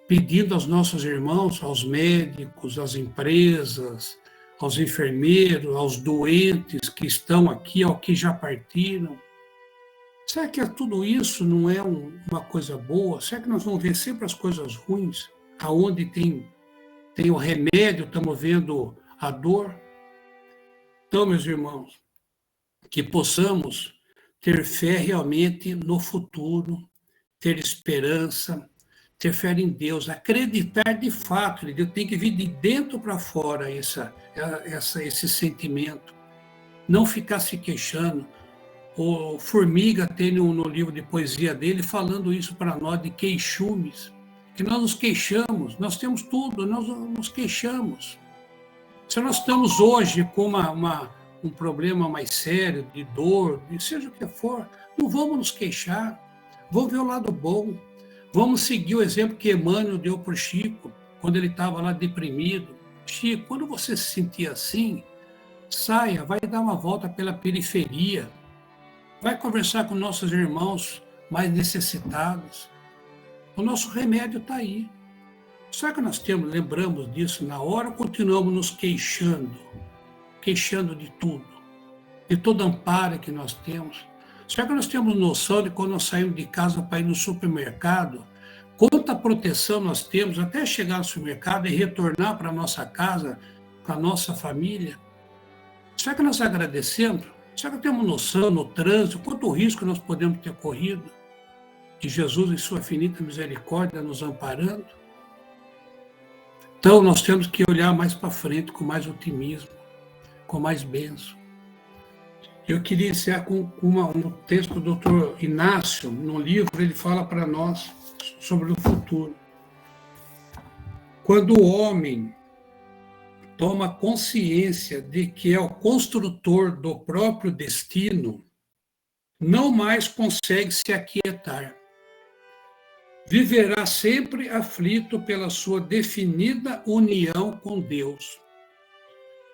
pedindo aos nossos irmãos, aos médicos, às empresas, aos enfermeiros, aos doentes que estão aqui, aos que já partiram. Será que tudo isso não é uma coisa boa? Será que nós vamos ver sempre as coisas ruins? Aonde tem o remédio, estamos vendo a dor? Então, meus irmãos, que possamos ter fé realmente no futuro, ter esperança, ter fé em Deus, acreditar de fato, Deus tem que vir de dentro para fora esse sentimento, não ficar se queixando. O Formiga tem no livro de poesia dele falando isso para nós, de queixumes, que nós nos queixamos, nós temos tudo, nós nos queixamos. Se nós estamos hoje com um problema mais sério, de dor, seja o que for, não vamos nos queixar, vamos ver o lado bom, vamos seguir o exemplo que Emmanuel deu para o Chico, quando ele estava lá deprimido. Chico, quando você se sentir assim, saia, vai dar uma volta pela periferia, vai conversar com nossos irmãos mais necessitados. O nosso remédio está aí. Será que nós lembramos disso na hora ou continuamos nos queixando de tudo, de todo amparo que nós temos? Será que nós temos noção de quando nós saímos de casa para ir no supermercado, quanta proteção nós temos até chegar no supermercado e retornar para a nossa casa, para a nossa família? Será que nós agradecemos? Será que temos noção no trânsito, quanto risco nós podemos ter corrido? De Jesus, em sua infinita misericórdia, nos amparando? Então, nós temos que olhar mais para frente, com mais otimismo, com mais bênção. Eu queria iniciar com um texto do Dr. Inácio, no livro, ele fala para nós sobre o futuro. Quando o homem toma consciência de que é o construtor do próprio destino, não mais consegue se aquietar. Viverá sempre aflito pela sua definida união com Deus.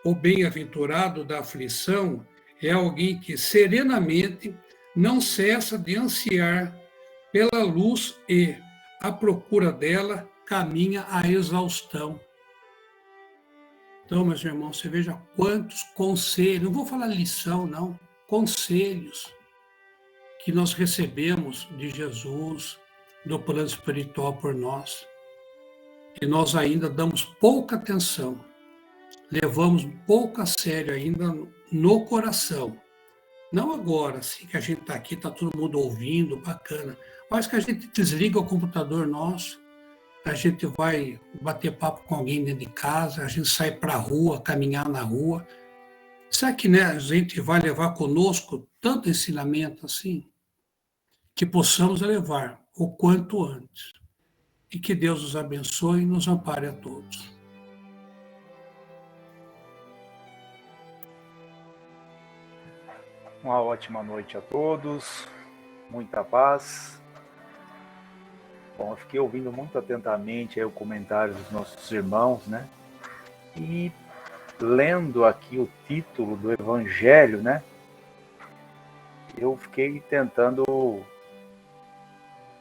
O bem-aventurado da aflição é alguém que serenamente não cessa de ansiar pela luz e, à procura dela, caminha à exaustão. Então, meus irmãos, você veja quantos conselhos, não vou falar lição, não, conselhos que nós recebemos de Jesus, do plano espiritual por nós. E nós ainda damos pouca atenção, levamos pouco a sério ainda no coração. Não agora, assim que a gente está aqui, está todo mundo ouvindo, bacana, mas que a gente desliga o computador nosso, a gente vai bater papo com alguém dentro de casa, a gente sai para a rua, caminhar na rua. Será que, né, a gente vai levar conosco tanto ensinamento assim? Que possamos levar o quanto antes. E que Deus nos abençoe e nos ampare a todos. Uma ótima noite a todos, muita paz. Bom, eu fiquei ouvindo muito atentamente aí o comentário dos nossos irmãos, né? E lendo aqui o título do Evangelho, né? Eu fiquei tentando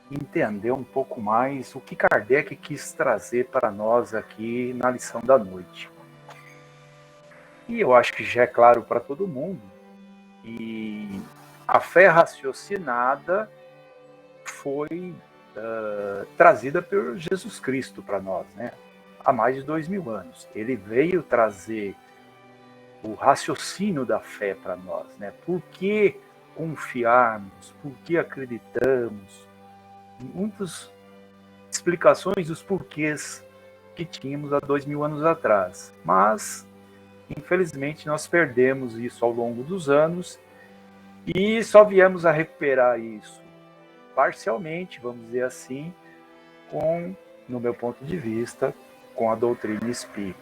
entender um pouco mais o que Kardec quis trazer para nós aqui na lição da noite. E eu acho que já é claro para todo mundo. E a fé raciocinada foi trazida por Jesus Cristo para nós, né? Há mais de 2000 anos. Ele veio trazer o raciocínio da fé para nós, né? Por que confiarmos? Por que acreditamos? Muitas explicações dos porquês que tínhamos há 2000 anos atrás. Mas, infelizmente, nós perdemos isso ao longo dos anos e só viemos a recuperar isso parcialmente, vamos dizer assim, no meu ponto de vista, com a doutrina espírita,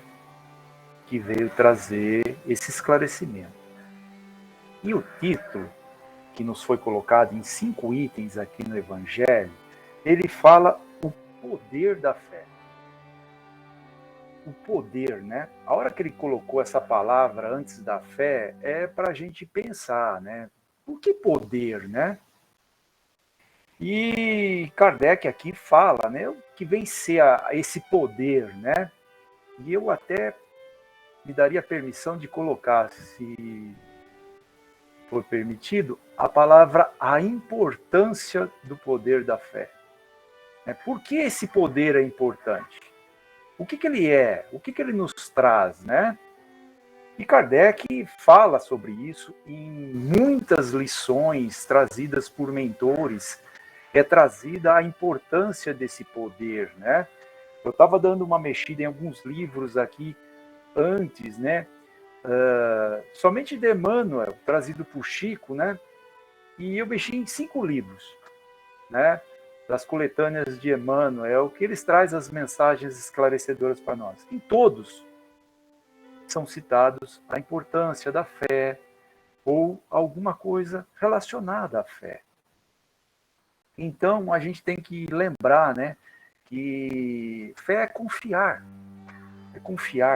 que veio trazer esse esclarecimento. E o título, que nos foi colocado em 5 itens aqui no Evangelho, ele fala o poder da fé. O poder, né? A hora que ele colocou essa palavra antes da fé, é para a gente pensar, né? Por que poder, né? E Kardec aqui fala, né, o que vem ser esse poder, né? E eu até me daria permissão de colocar, se for permitido, a palavra a importância do poder da fé. Por que esse poder é importante? O que ele é? O que ele nos traz, né? E Kardec fala sobre isso em muitas lições trazidas por mentores. É trazida a importância desse poder, né? Eu estava dando uma mexida em alguns livros aqui antes, né? Somente de Emmanuel, trazido por Chico, né? E eu mexi em 5 livros, né? Das coletâneas de Emmanuel, que eles trazem as mensagens esclarecedoras para nós. Em todos são citados a importância da fé ou alguma coisa relacionada à fé. Então, a gente tem que lembrar, né, que fé é confiar,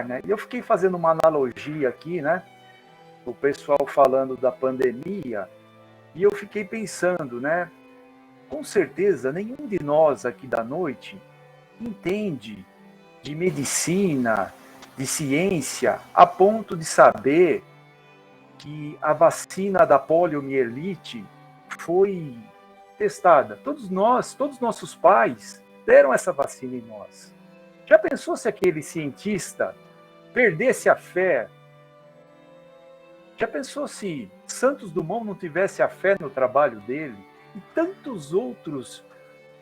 né? E eu fiquei fazendo uma analogia aqui, né, o pessoal falando da pandemia, e eu fiquei pensando, né, com certeza nenhum de nós aqui da noite entende de medicina, de ciência, a ponto de saber que a vacina da poliomielite foi testada. Todos nossos pais deram essa vacina em nós. Já pensou se aquele cientista perdesse a fé? Já pensou se Santos Dumont não tivesse a fé no trabalho dele? E tantos outros,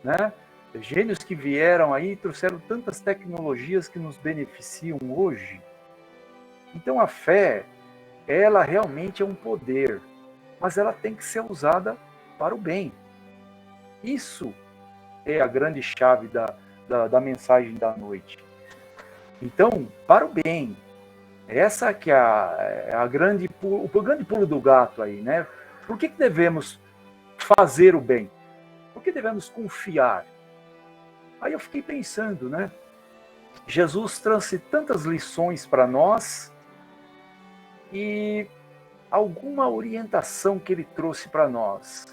né, gênios que vieram aí e trouxeram tantas tecnologias que nos beneficiam hoje. Então a fé, ela realmente é um poder. mas ela tem que ser usada para o bem. Isso é a grande chave da mensagem da noite. Então, para o bem. Essa que é o grande pulo do gato aí, né? Por que devemos fazer o bem? Por que devemos confiar? Aí eu fiquei pensando, né? Jesus trouxe tantas lições para nós e alguma orientação que ele trouxe para nós,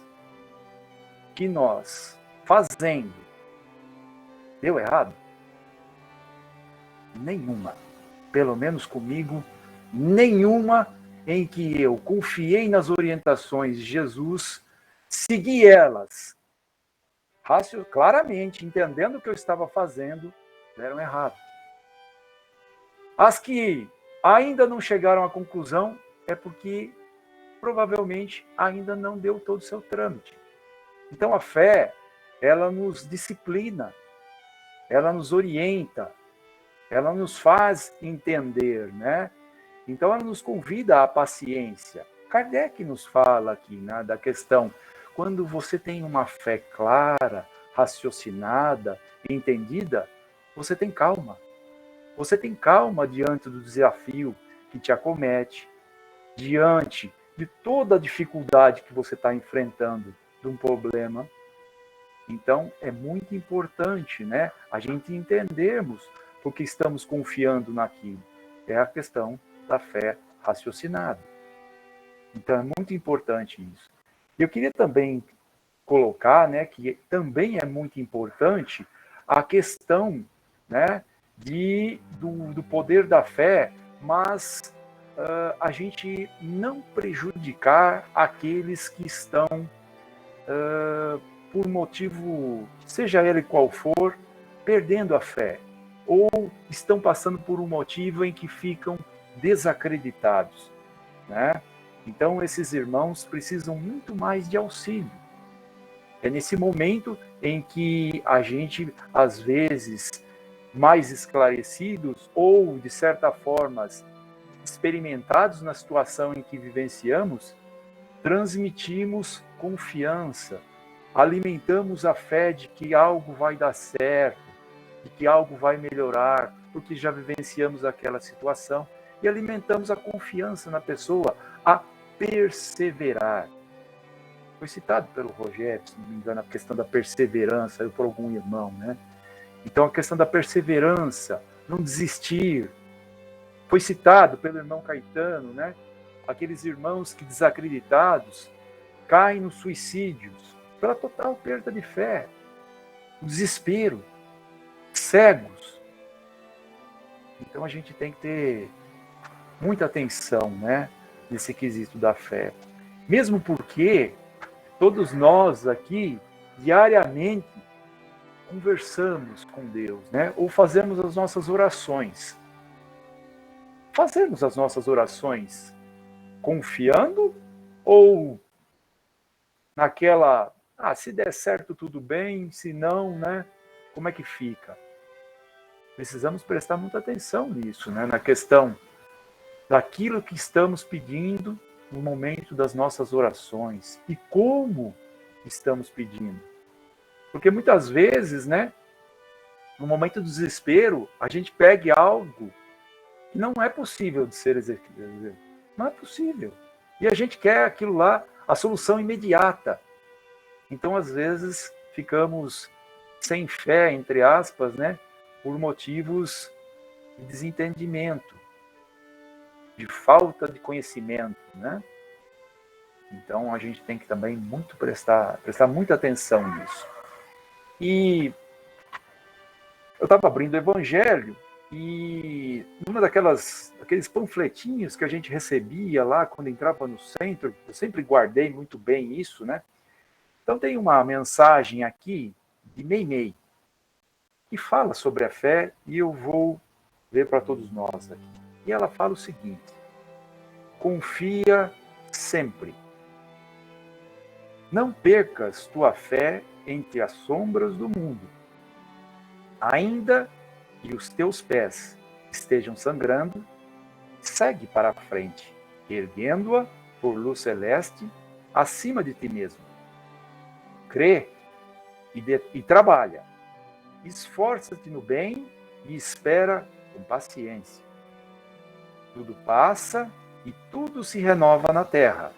que nós, fazendo, deu errado? Nenhuma. Pelo menos comigo, nenhuma em que eu confiei nas orientações de Jesus, segui elas, claramente, entendendo o que eu estava fazendo, deram errado. As que ainda não chegaram à conclusão é porque provavelmente ainda não deu todo o seu trâmite. Então a fé, ela nos disciplina, ela nos orienta, ela nos faz entender, né? Então ela nos convida à paciência. Kardec nos fala aqui, né, da questão, quando você tem uma fé clara, raciocinada, entendida, você tem calma. Você tem calma diante do desafio que te acomete, diante de toda a dificuldade que você está enfrentando de um problema. Então é muito importante, né, a gente entendermos porque estamos confiando naquilo. É a questão da fé raciocinada. Então é muito importante isso. Eu queria também colocar, né, que também é muito importante a questão, né, do poder da fé, mas a gente não prejudicar aqueles que estão, por motivo, seja ele qual for, perdendo a fé, ou estão passando por um motivo em que ficam desacreditados, né? Então, esses irmãos precisam muito mais de auxílio. É nesse momento em que a gente, às vezes, mais esclarecidos ou, de certa forma, experimentados na situação em que vivenciamos, transmitimos confiança, alimentamos a fé de que algo vai dar certo, de que algo vai melhorar, porque já vivenciamos aquela situação, e alimentamos a confiança na pessoa a perseverar. Foi citado pelo Rogério, se não me engano, a questão da perseverança, por algum irmão, né? Então, a questão da perseverança, não desistir. Foi citado pelo irmão Caetano, né? Aqueles irmãos que, desacreditados, caem nos suicídios pela total perda de fé, o desespero, cegos. Então a gente tem que ter muita atenção, né, nesse quesito da fé. Mesmo porque todos nós aqui, diariamente, conversamos com Deus, né, ou fazemos as nossas orações. Fazemos as nossas orações confiando ou naquela, se der certo tudo bem, se não, né, como é que fica? Precisamos prestar muita atenção nisso, né? Na questão daquilo que estamos pedindo no momento das nossas orações e como estamos pedindo. Porque muitas vezes, né, no momento do desespero, a gente pega algo que não é possível de ser executado. Não é possível. E a gente quer aquilo lá, a solução imediata. Então, às vezes, ficamos sem fé, entre aspas, né, por motivos de desentendimento, de falta de conhecimento, né? Então a gente tem que também prestar muita atenção nisso. E eu estava abrindo o Evangelho e numa daqueles panfletinhos que a gente recebia lá quando entrava no centro, eu sempre guardei muito bem isso, né? Então tem uma mensagem aqui de Meimei, que fala sobre a fé, e eu vou ler para todos nós aqui. E ela fala o seguinte: confia sempre. Não percas tua fé entre as sombras do mundo. Ainda que os teus pés estejam sangrando, segue para a frente, erguendo-a por luz celeste acima de ti mesmo. Crê e trabalha. Esforça-te no bem e espera com paciência. Tudo passa e tudo se renova na terra,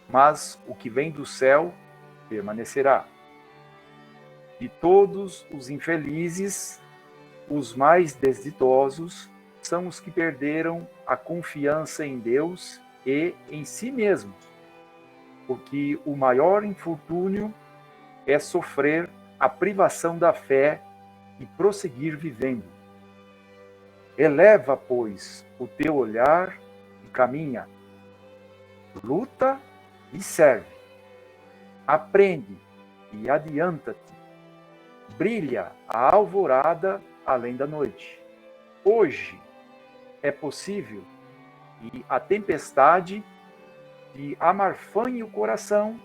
mas o que vem do céu permanecerá. De todos os infelizes, os mais desditosos são os que perderam a confiança em Deus e em si mesmos, porque o maior infortúnio é sofrer a privação da fé e prosseguir vivendo. Eleva, pois, o teu olhar e caminha. Luta e serve. Aprende e adianta-te. Brilha a alvorada além da noite. Hoje é possível que a tempestade te amarfanhe o coração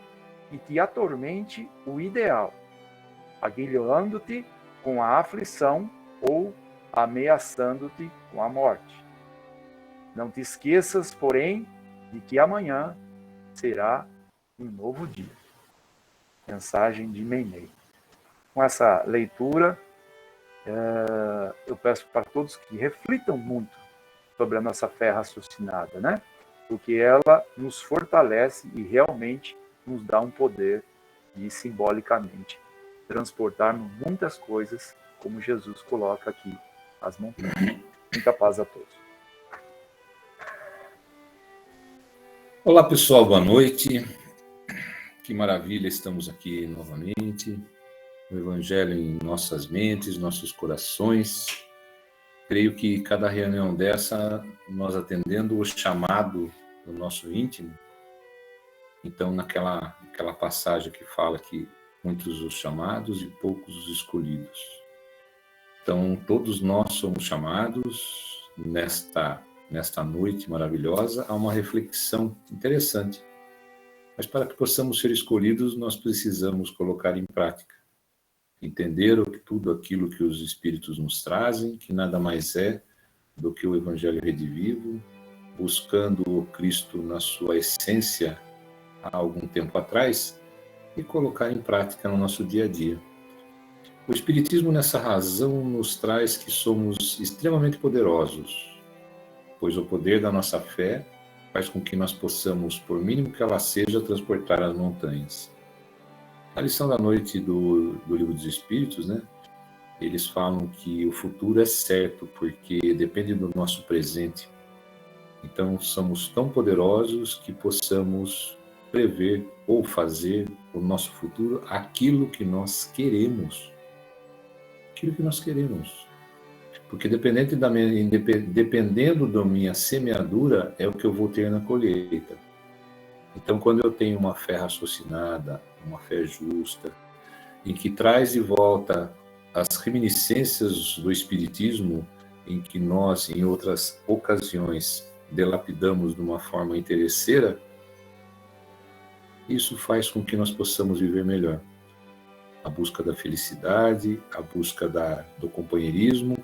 e te atormente o ideal, aguilhando-te com a aflição ou ameaçando-te com a morte. Não te esqueças, porém, de que amanhã será um novo dia. Mensagem de Meimei. Com essa leitura, eu peço para todos que reflitam muito sobre a nossa fé raciocinada, né? Porque ela nos fortalece e realmente nos dá um poder de, simbolicamente, transportarmos muitas coisas, como Jesus coloca aqui as montanhas. Muita paz a todos. Olá, pessoal, boa noite. Que maravilha, estamos aqui novamente. O Evangelho em nossas mentes, nossos corações. Creio que cada reunião dessa, nós atendendo o chamado do nosso íntimo. Então, naquela passagem que fala que muitos os chamados e poucos os escolhidos. Então, todos nós somos chamados nesta noite maravilhosa a uma reflexão interessante. Mas para que possamos ser escolhidos, nós precisamos colocar em prática. Entender tudo aquilo que os Espíritos nos trazem, que nada mais é do que o Evangelho redivivo, buscando o Cristo na sua essência há algum tempo atrás, e colocar em prática no nosso dia a dia. O Espiritismo, nessa razão, nos traz que somos extremamente poderosos, pois o poder da nossa fé faz com que nós possamos, por mínimo que ela seja, transportar as montanhas. Na lição da noite do Livro dos Espíritos, né, eles falam que o futuro é certo, porque depende do nosso presente. Então, somos tão poderosos que possamos prever ou fazer o nosso futuro aquilo que nós queremos. Aquilo que nós queremos. Porque dependendo da minha semeadura, é o que eu vou ter na colheita. Então, quando eu tenho uma fé raciocinada, uma fé justa, em que traz de volta as reminiscências do Espiritismo, em que nós, em outras ocasiões, delapidamos de uma forma interesseira, isso faz com que nós possamos viver melhor. A busca da felicidade, a busca do companheirismo,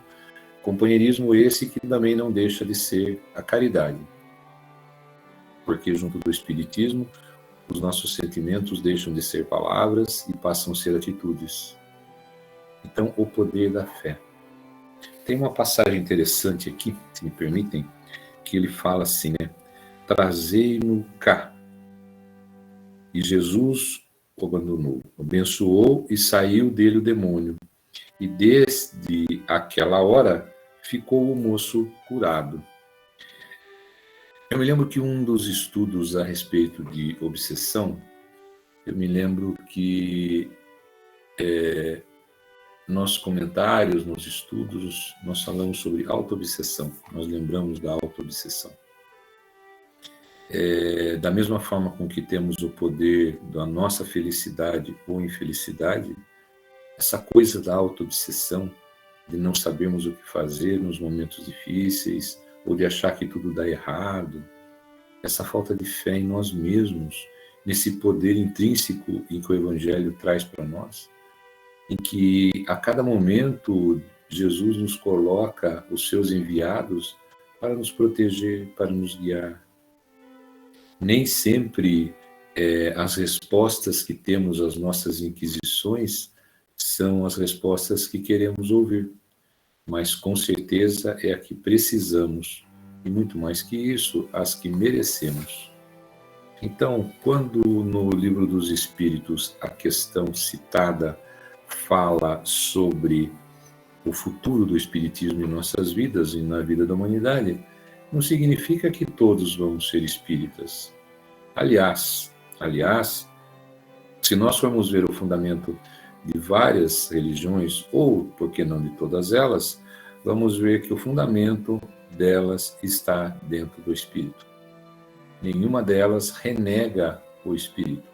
companheirismo esse que também não deixa de ser a caridade. Porque junto do Espiritismo, os nossos sentimentos deixam de ser palavras e passam a ser atitudes. Então, o poder da fé. Tem uma passagem interessante aqui, se me permitem, que ele fala assim, né? Trazei-no cá. E Jesus o abandonou, abençoou e saiu dele o demônio. E desde aquela hora ficou o moço curado. Eu me lembro que um dos estudos a respeito de obsessão, eu me lembro que nossos comentários, nos estudos, nós falamos sobre autoobsessão. Nós lembramos da autoobsessão. Da mesma forma com que temos o poder da nossa felicidade ou infelicidade, essa coisa da autoobsessão, de não sabermos o que fazer nos momentos difíceis, ou de achar que tudo dá errado, essa falta de fé em nós mesmos, nesse poder intrínseco em que o Evangelho traz para nós, em que a cada momento Jesus nos coloca os seus enviados para nos proteger, para nos guiar. Nem sempre as respostas que temos às nossas inquisições são as respostas que queremos ouvir, mas com certeza é a que precisamos, e muito mais que isso, as que merecemos. Então, quando no Livro dos Espíritos a questão citada fala sobre o futuro do Espiritismo em nossas vidas e na vida da humanidade, não significa que todos vamos ser espíritas. Aliás, se nós formos ver o fundamento de várias religiões, ou, por que não, de todas elas, vamos ver que o fundamento delas está dentro do Espírito. Nenhuma delas renega o Espírito.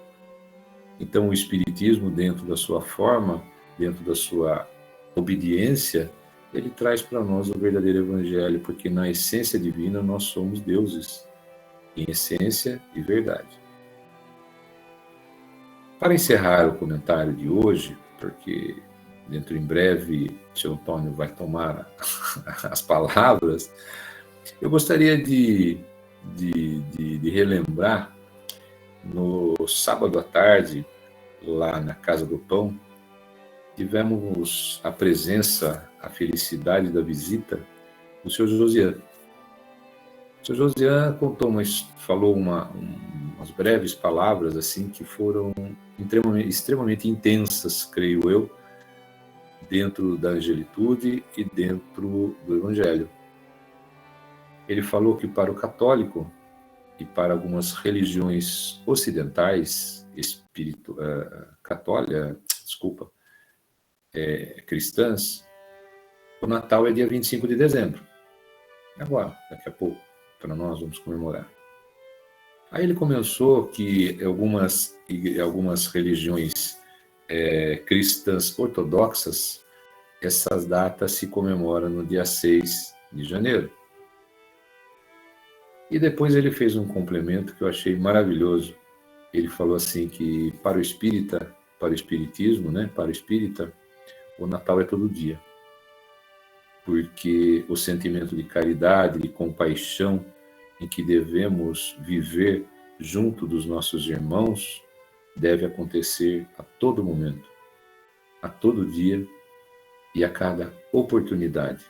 Então, o Espiritismo, dentro da sua forma, dentro da sua obediência, ele traz para nós o verdadeiro Evangelho, porque na essência divina nós somos deuses, em essência e verdade. Para encerrar o comentário de hoje, porque dentro em breve o Sr. Antônio vai tomar as palavras, eu gostaria de relembrar, no sábado à tarde, lá na Casa do Pão, tivemos a presença, a felicidade da visita do Sr. Josian. O Sr. Josian falou umas breves palavras assim que foram extremamente intensas, creio eu, dentro da angelitude e dentro do Evangelho. Ele falou que para o católico e para algumas religiões ocidentais, cristãs, o Natal é dia 25 de dezembro. Agora, daqui a pouco, para nós vamos comemorar. Aí ele começou que algumas religiões cristãs ortodoxas, essas datas se comemoram no dia 6 de janeiro. E depois ele fez um complemento que eu achei maravilhoso. Ele falou assim que para o espírita, para o espiritismo, né, para o espírita, o Natal é todo dia. Porque o sentimento de caridade, de compaixão, em que devemos viver junto dos nossos irmãos, deve acontecer a todo momento, a todo dia e a cada oportunidade.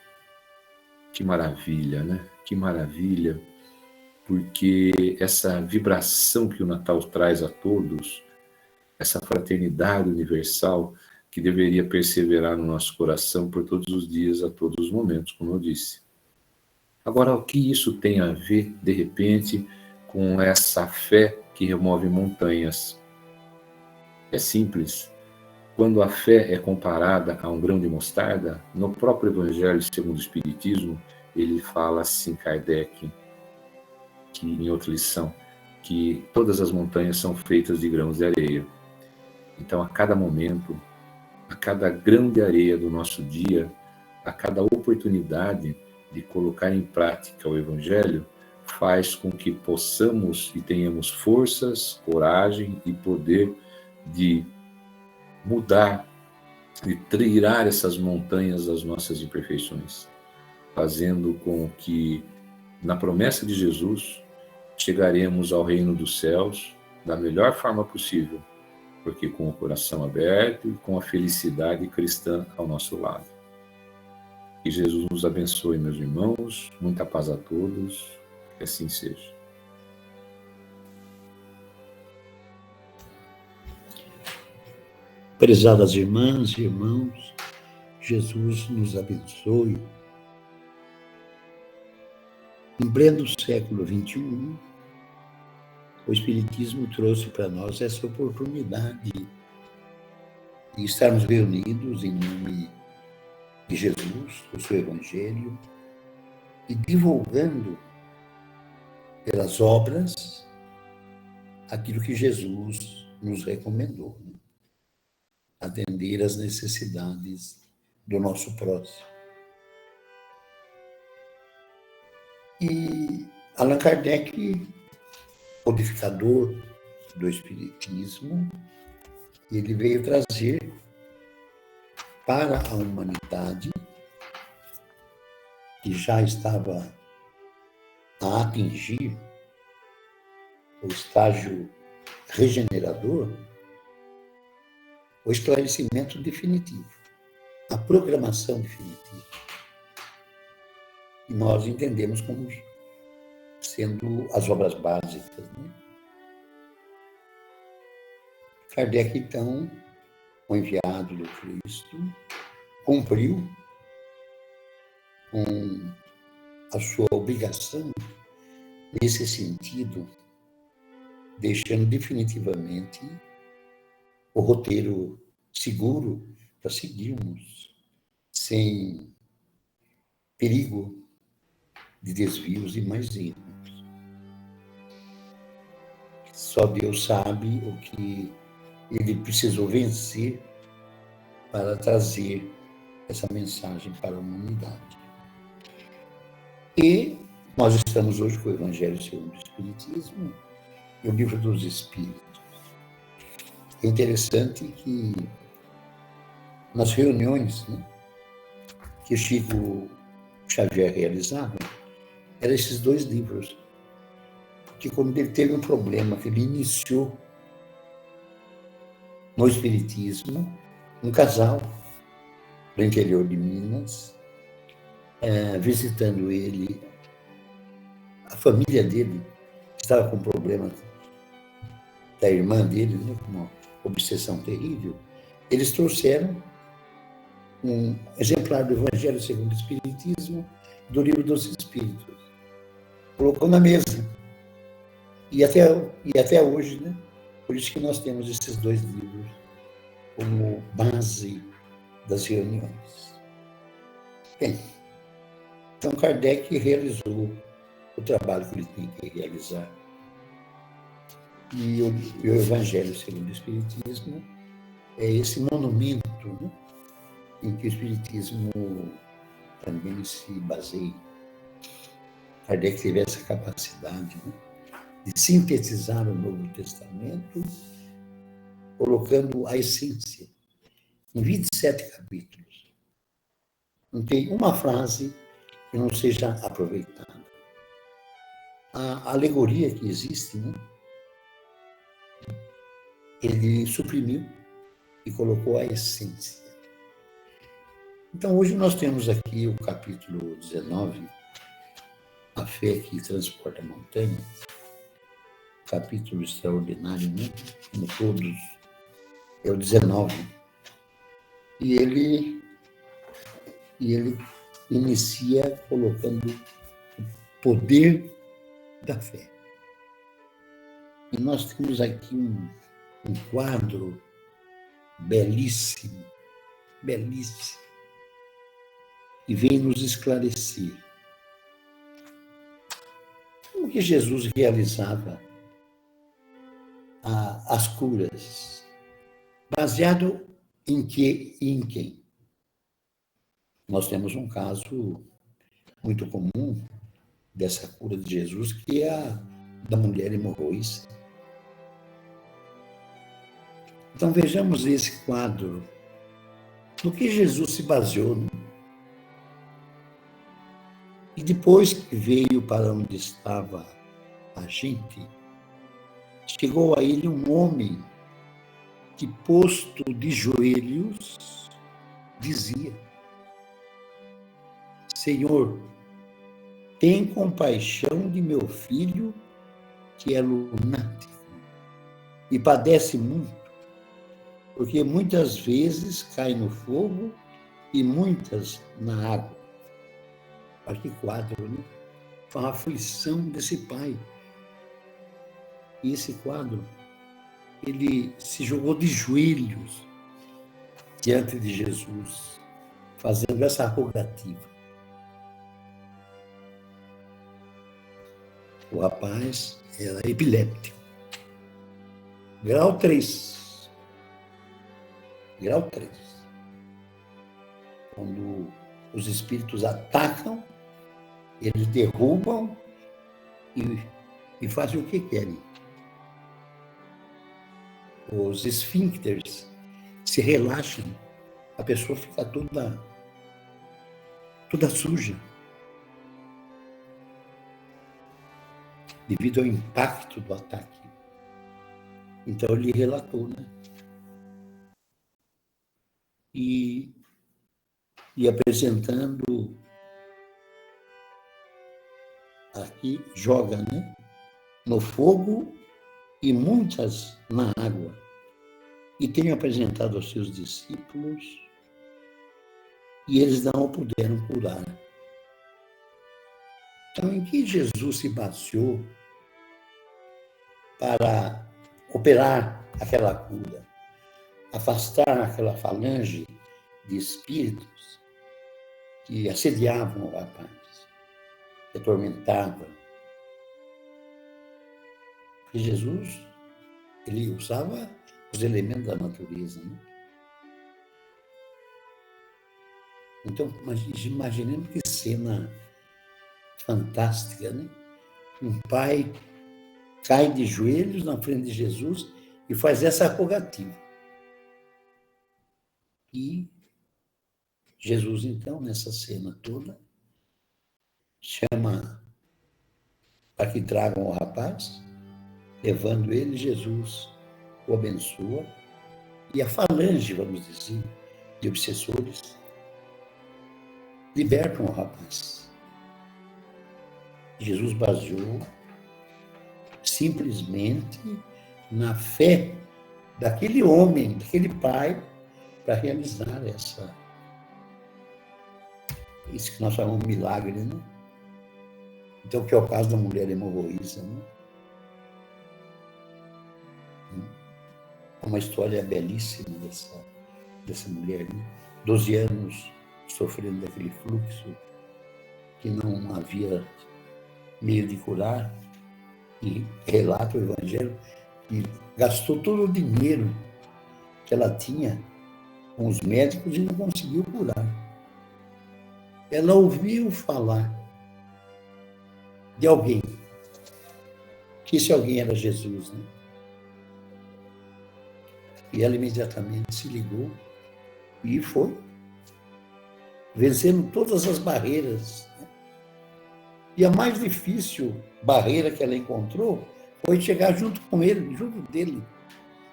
Que maravilha, né? Que maravilha, porque essa vibração que o Natal traz a todos, essa fraternidade universal que deveria perseverar no nosso coração por todos os dias, a todos os momentos, como eu disse. Agora, o que isso tem a ver, de repente, com essa fé que remove montanhas? É simples. Quando a fé é comparada a um grão de mostarda, no próprio Evangelho segundo o Espiritismo, ele fala assim, Kardec, que em outra lição, que todas as montanhas são feitas de grãos de areia. Então, a cada momento, a cada grão de areia do nosso dia, a cada oportunidade de colocar em prática o Evangelho, faz com que possamos e tenhamos forças, coragem e poder de mudar, de trilhar essas montanhas das nossas imperfeições, fazendo com que, na promessa de Jesus, chegaremos ao reino dos céus da melhor forma possível, porque com o coração aberto e com a felicidade cristã ao nosso lado. Que Jesus nos abençoe, meus irmãos, muita paz a todos, que assim seja. Prezadas irmãs e irmãos, Jesus nos abençoe. Em pleno século XXI, o Espiritismo trouxe para nós essa oportunidade de estarmos reunidos em nome de Jesus, do seu Evangelho, e divulgando pelas obras aquilo que Jesus nos recomendou, né? Atender às necessidades do nosso próximo. E Allan Kardec, codificador do Espiritismo, ele veio trazer para a humanidade, que já estava a atingir o estágio regenerador o esclarecimento definitivo, a programação definitiva. E nós entendemos como sendo as obras básicas, né? Kardec, então, o enviado do Cristo, cumpriu com a sua obrigação nesse sentido, deixando definitivamente o roteiro seguro para seguirmos, sem perigo de desvios e mais erros. Só Deus sabe o que ele precisou vencer para trazer essa mensagem para a humanidade. E nós estamos hoje com o Evangelho segundo o Espiritismo e o Livro dos Espíritos. É interessante que nas reuniões, né, que Chico Xavier realizava, eram esses dois livros. Porque quando ele teve um problema, que ele iniciou no Espiritismo, um casal do interior de Minas, visitando ele, a família dele estava com problema da irmã dele, né, com uma obsessão terrível. Eles trouxeram um exemplar do Evangelho segundo o Espiritismo, do Livro dos Espíritos. Colocou na mesa. E até hoje, né? Por isso que nós temos esses dois livros como base das reuniões. Bem, então Kardec realizou o trabalho que ele tinha que realizar. E o Evangelho segundo o Espiritismo é esse monumento, né, em que o Espiritismo também se baseia. Kardec teve essa capacidade, né, de sintetizar o Novo Testamento, colocando a essência em 27 capítulos. Não tem uma frase que não seja aproveitada. A alegoria que existe, né, ele suprimiu e colocou a essência. Então, hoje nós temos aqui o capítulo 19, A Fé que Transporta Montanhas, capítulo extraordinário, né? Como todos, é o 19. E ele inicia colocando o poder da fé. E nós temos aqui um quadro belíssimo, belíssimo, que vem nos esclarecer como que Jesus realizava as curas, baseado em que e em quem. Nós temos um caso muito comum dessa cura de Jesus, que é a da mulher hemorroísta. Então vejamos esse quadro, no que Jesus se baseou, né? E depois que veio para onde estava a gente, chegou a ele um homem que, posto de joelhos, dizia: Senhor, tem compaixão de meu filho, que é lunático e padece muito, porque muitas vezes cai no fogo e muitas na água. Olha que quadro, né? Foi a aflição desse pai. E esse quadro, ele se jogou de joelhos diante de Jesus, fazendo essa rogativa. O rapaz era epiléptico. Grau 3. Grau 3. Quando os espíritos atacam, eles derrubam e fazem o que querem. Os esfíncteres se relaxam, a pessoa fica toda suja, devido ao impacto do ataque. Então ele relatou, né? E apresentando aqui, joga, né? No fogo e muitas na água. E tenho apresentado aos seus discípulos e eles não o puderam curar. Então, em que Jesus se baseou para operar aquela cura, afastar aquela falange de espíritos que assediavam o rapaz, que atormentavam? Porque Jesus, ele usava os elementos da natureza, né? Então, imaginemos que cena fantástica, né? Um pai cai de joelhos na frente de Jesus e faz essa rogativa. E Jesus, então, nessa cena toda, chama para que tragam o rapaz, levando ele, Jesus o abençoa, e a falange, vamos dizer, de obsessores libertam o rapaz. Jesus baseou simplesmente na fé daquele homem, daquele pai, para realizar isso que nós chamamos de milagre, né? Então, que é o caso da mulher hemorroísa, né? Uma história belíssima dessa mulher, né? 12 anos sofrendo daquele fluxo que não havia meio de curar, e relata o Evangelho que gastou todo o dinheiro que ela tinha com os médicos e não conseguiu curar. Ela ouviu falar de alguém, que esse alguém era Jesus, né? E ela imediatamente se ligou e foi, vencendo todas as barreiras, né? E a mais difícil barreira que ela encontrou foi chegar junto com ele, junto dele,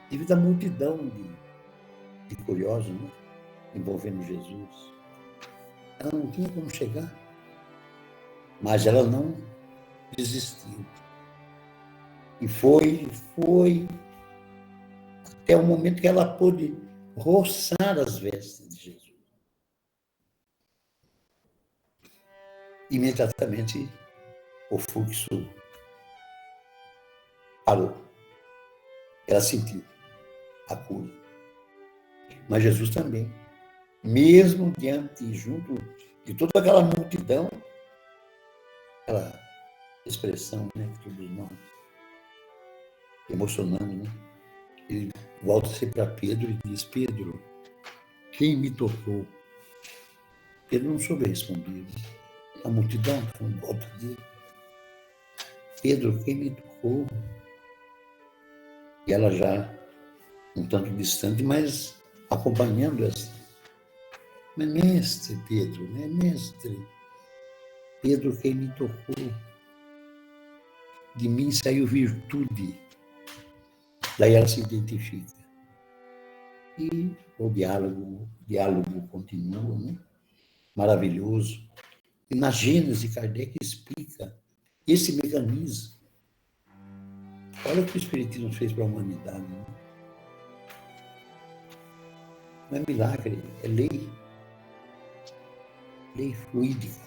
devido à multidão de curiosos, né? Envolvendo Jesus. Ela não tinha como chegar, mas ela não desistiu. E foi até o momento que ela pôde roçar as vestes de Jesus. Imediatamente o fluxo parou. Ela sentiu a cura. Mas Jesus também, mesmo junto de toda aquela multidão, aquela expressão, né, que todos nós emocionamos, né? Ele volta-se para Pedro e diz: Pedro, quem me tocou? Pedro não soube responder. A multidão está em volta dele. Pedro, quem me tocou? E ela já um tanto distante, mas acompanhando essa. Mas mestre, Pedro, né? Mestre, Pedro, quem me tocou? De mim saiu virtude. Daí ela se identifica. E o diálogo continua, né? Maravilhoso. E na Gênese, Kardec explica esse mecanismo. Olha o que o Espiritismo fez para a humanidade, né? Não é milagre, é lei. Lei fluídica,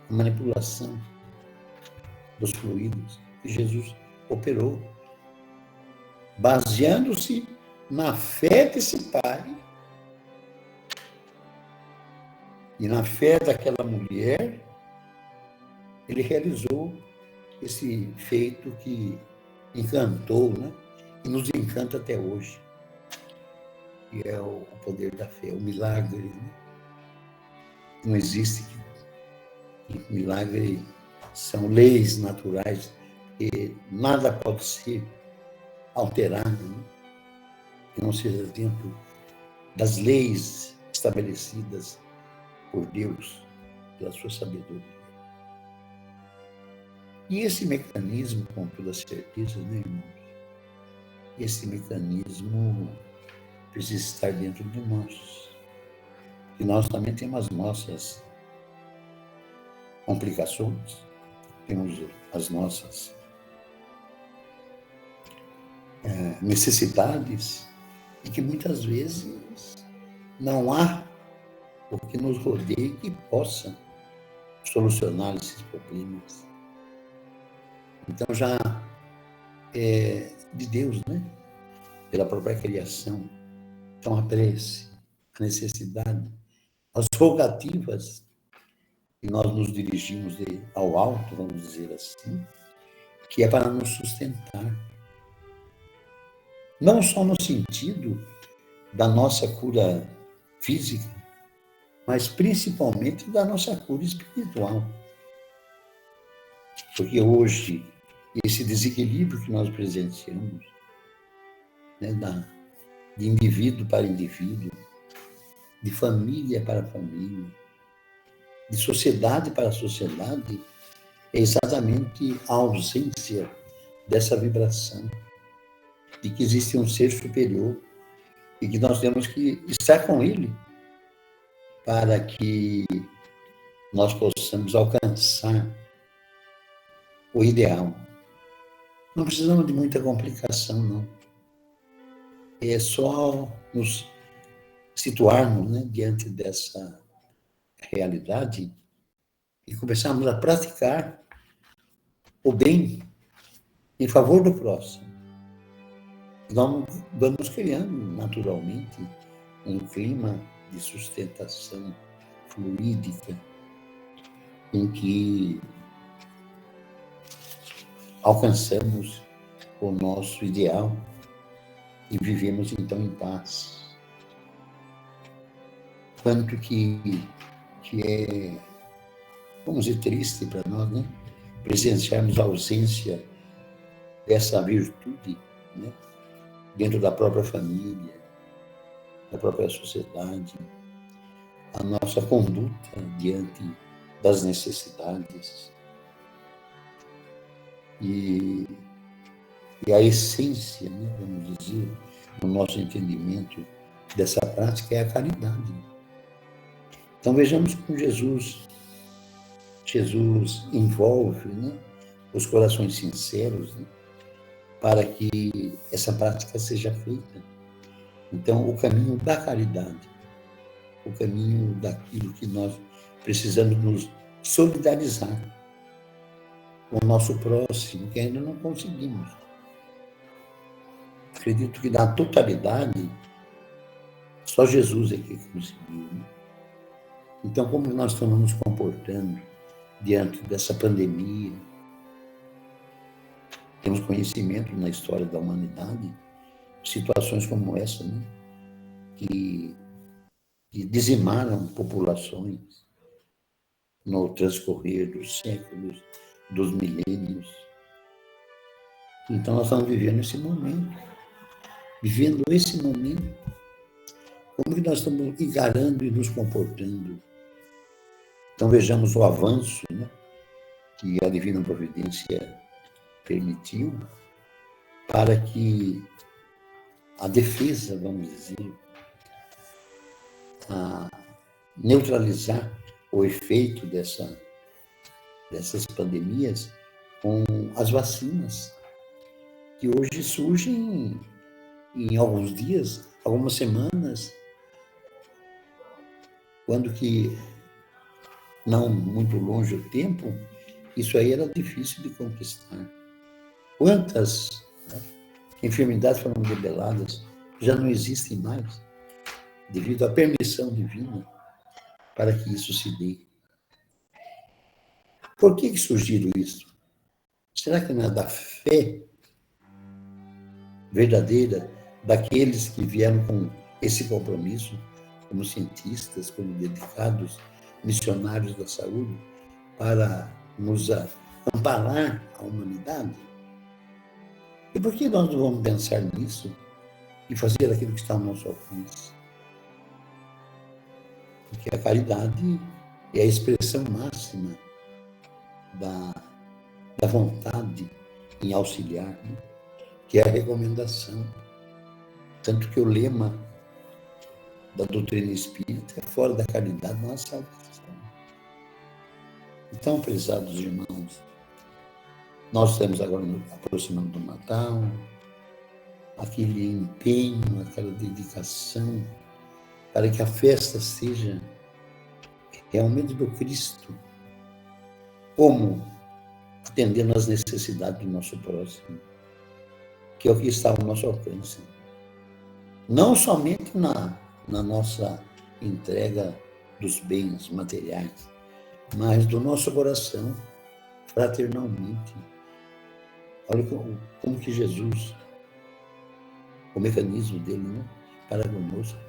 a manipulação dos fluidos que Jesus operou, baseando-se na fé desse pai e na fé daquela mulher. Ele realizou esse feito que encantou, né? E nos encanta até hoje, que é o poder da fé, o milagre, né? Não existe milagre, são leis naturais, e nada pode ser alterado, né? Que não seja dentro das leis estabelecidas por Deus, pela sua sabedoria. E esse mecanismo, com toda certeza, né, irmãos? esse mecanismo precisa estar dentro de nós. E nós também temos as nossas complicações, temos as nossas necessidades, e que muitas vezes não há o que nos rodeie que possa solucionar esses problemas. Então já é de Deus, né? Pela própria criação. Então a prece, a necessidade, as rogativas, e nós nos dirigimos ao alto, vamos dizer assim, que é para nos sustentar. Não só no sentido da nossa cura física, mas principalmente da nossa cura espiritual. Porque hoje, esse desequilíbrio que nós presenciamos, né, de indivíduo para indivíduo, de família para família, de sociedade para sociedade, é exatamente a ausência dessa vibração, de que existe um ser superior e que nós temos que estar com ele para que nós possamos alcançar o ideal. Não precisamos de muita complicação, não. É só nos situarmos, né, diante dessa realidade e começarmos a praticar o bem em favor do próximo. Nós vamos criando naturalmente um clima de sustentação fluídica em que alcançamos o nosso ideal e vivemos então em paz. Quanto que é, vamos dizer, triste para nós, né? Presenciarmos a ausência dessa virtude, né? Dentro da própria família, da própria sociedade, a nossa conduta diante das necessidades. E a essência, né, vamos dizer, no nosso entendimento dessa prática é a caridade. Então vejamos como Jesus envolve, né, os corações sinceros, né, para que essa prática seja feita. Então, o caminho da caridade, o caminho daquilo que nós precisamos nos solidarizar com o nosso próximo, que ainda não conseguimos. Acredito que na totalidade, só Jesus é que conseguiu. Né? Então, como nós estamos nos comportando diante dessa pandemia? Temos conhecimento na história da humanidade, situações como essa, né? que dizimaram populações no transcorrer dos séculos, dos milênios. Então, nós estamos vivendo esse momento. Como que nós estamos encarando e nos comportando? Então, vejamos o avanço, né? Que a Divina Providência permitiu para que a defesa, vamos dizer, a neutralizar o efeito dessas pandemias com as vacinas, que hoje surgem em alguns dias, algumas semanas, quando que, não muito longe o tempo, isso aí era difícil de conquistar. Quantas, né, enfermidades foram debeladas, já não existem mais, devido à permissão divina para que isso se dê. Por que surgiu isso? Será que não é da fé verdadeira daqueles que vieram com esse compromisso, como cientistas, como dedicados missionários da saúde, para nos amparar a humanidade? E por que nós não vamos pensar nisso e fazer aquilo que está ao nosso alcance? Porque a caridade é a expressão máxima da vontade em auxiliar, né? que é a recomendação. Tanto que o lema da doutrina espírita é fora da caridade não há salvação. Então, prezados irmãos, nós estamos agora aproximando do Natal, aquele empenho, aquela dedicação para que a festa seja realmente do Cristo. Como? Atendendo às necessidades do nosso próximo, que é o que está ao nosso alcance. Não somente na nossa entrega dos bens materiais, mas do nosso coração, fraternalmente. Olha como que Jesus, o mecanismo dele, né, para conosco.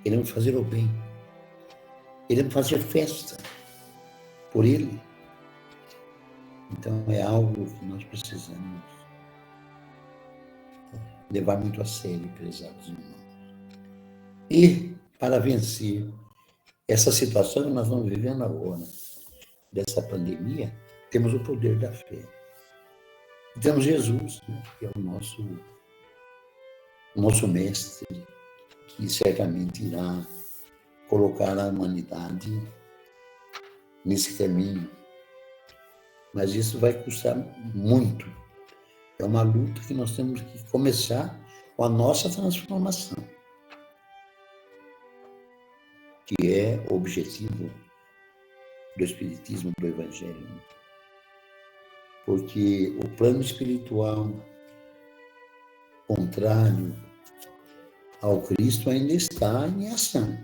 Queremos fazer o bem. Queremos fazer festa por ele. Então é algo que nós precisamos levar muito a sério, prezados irmãos. E para vencer essa situação que nós estamos vivendo agora, dessa pandemia, temos o poder da fé. Temos Jesus, né, que é o nosso mestre, que certamente irá colocar a humanidade nesse caminho. Mas isso vai custar muito. É uma luta que nós temos que começar com a nossa transformação, que é o objetivo do Espiritismo, do Evangelho. Porque o plano espiritual contrário ao Cristo ainda está em ação.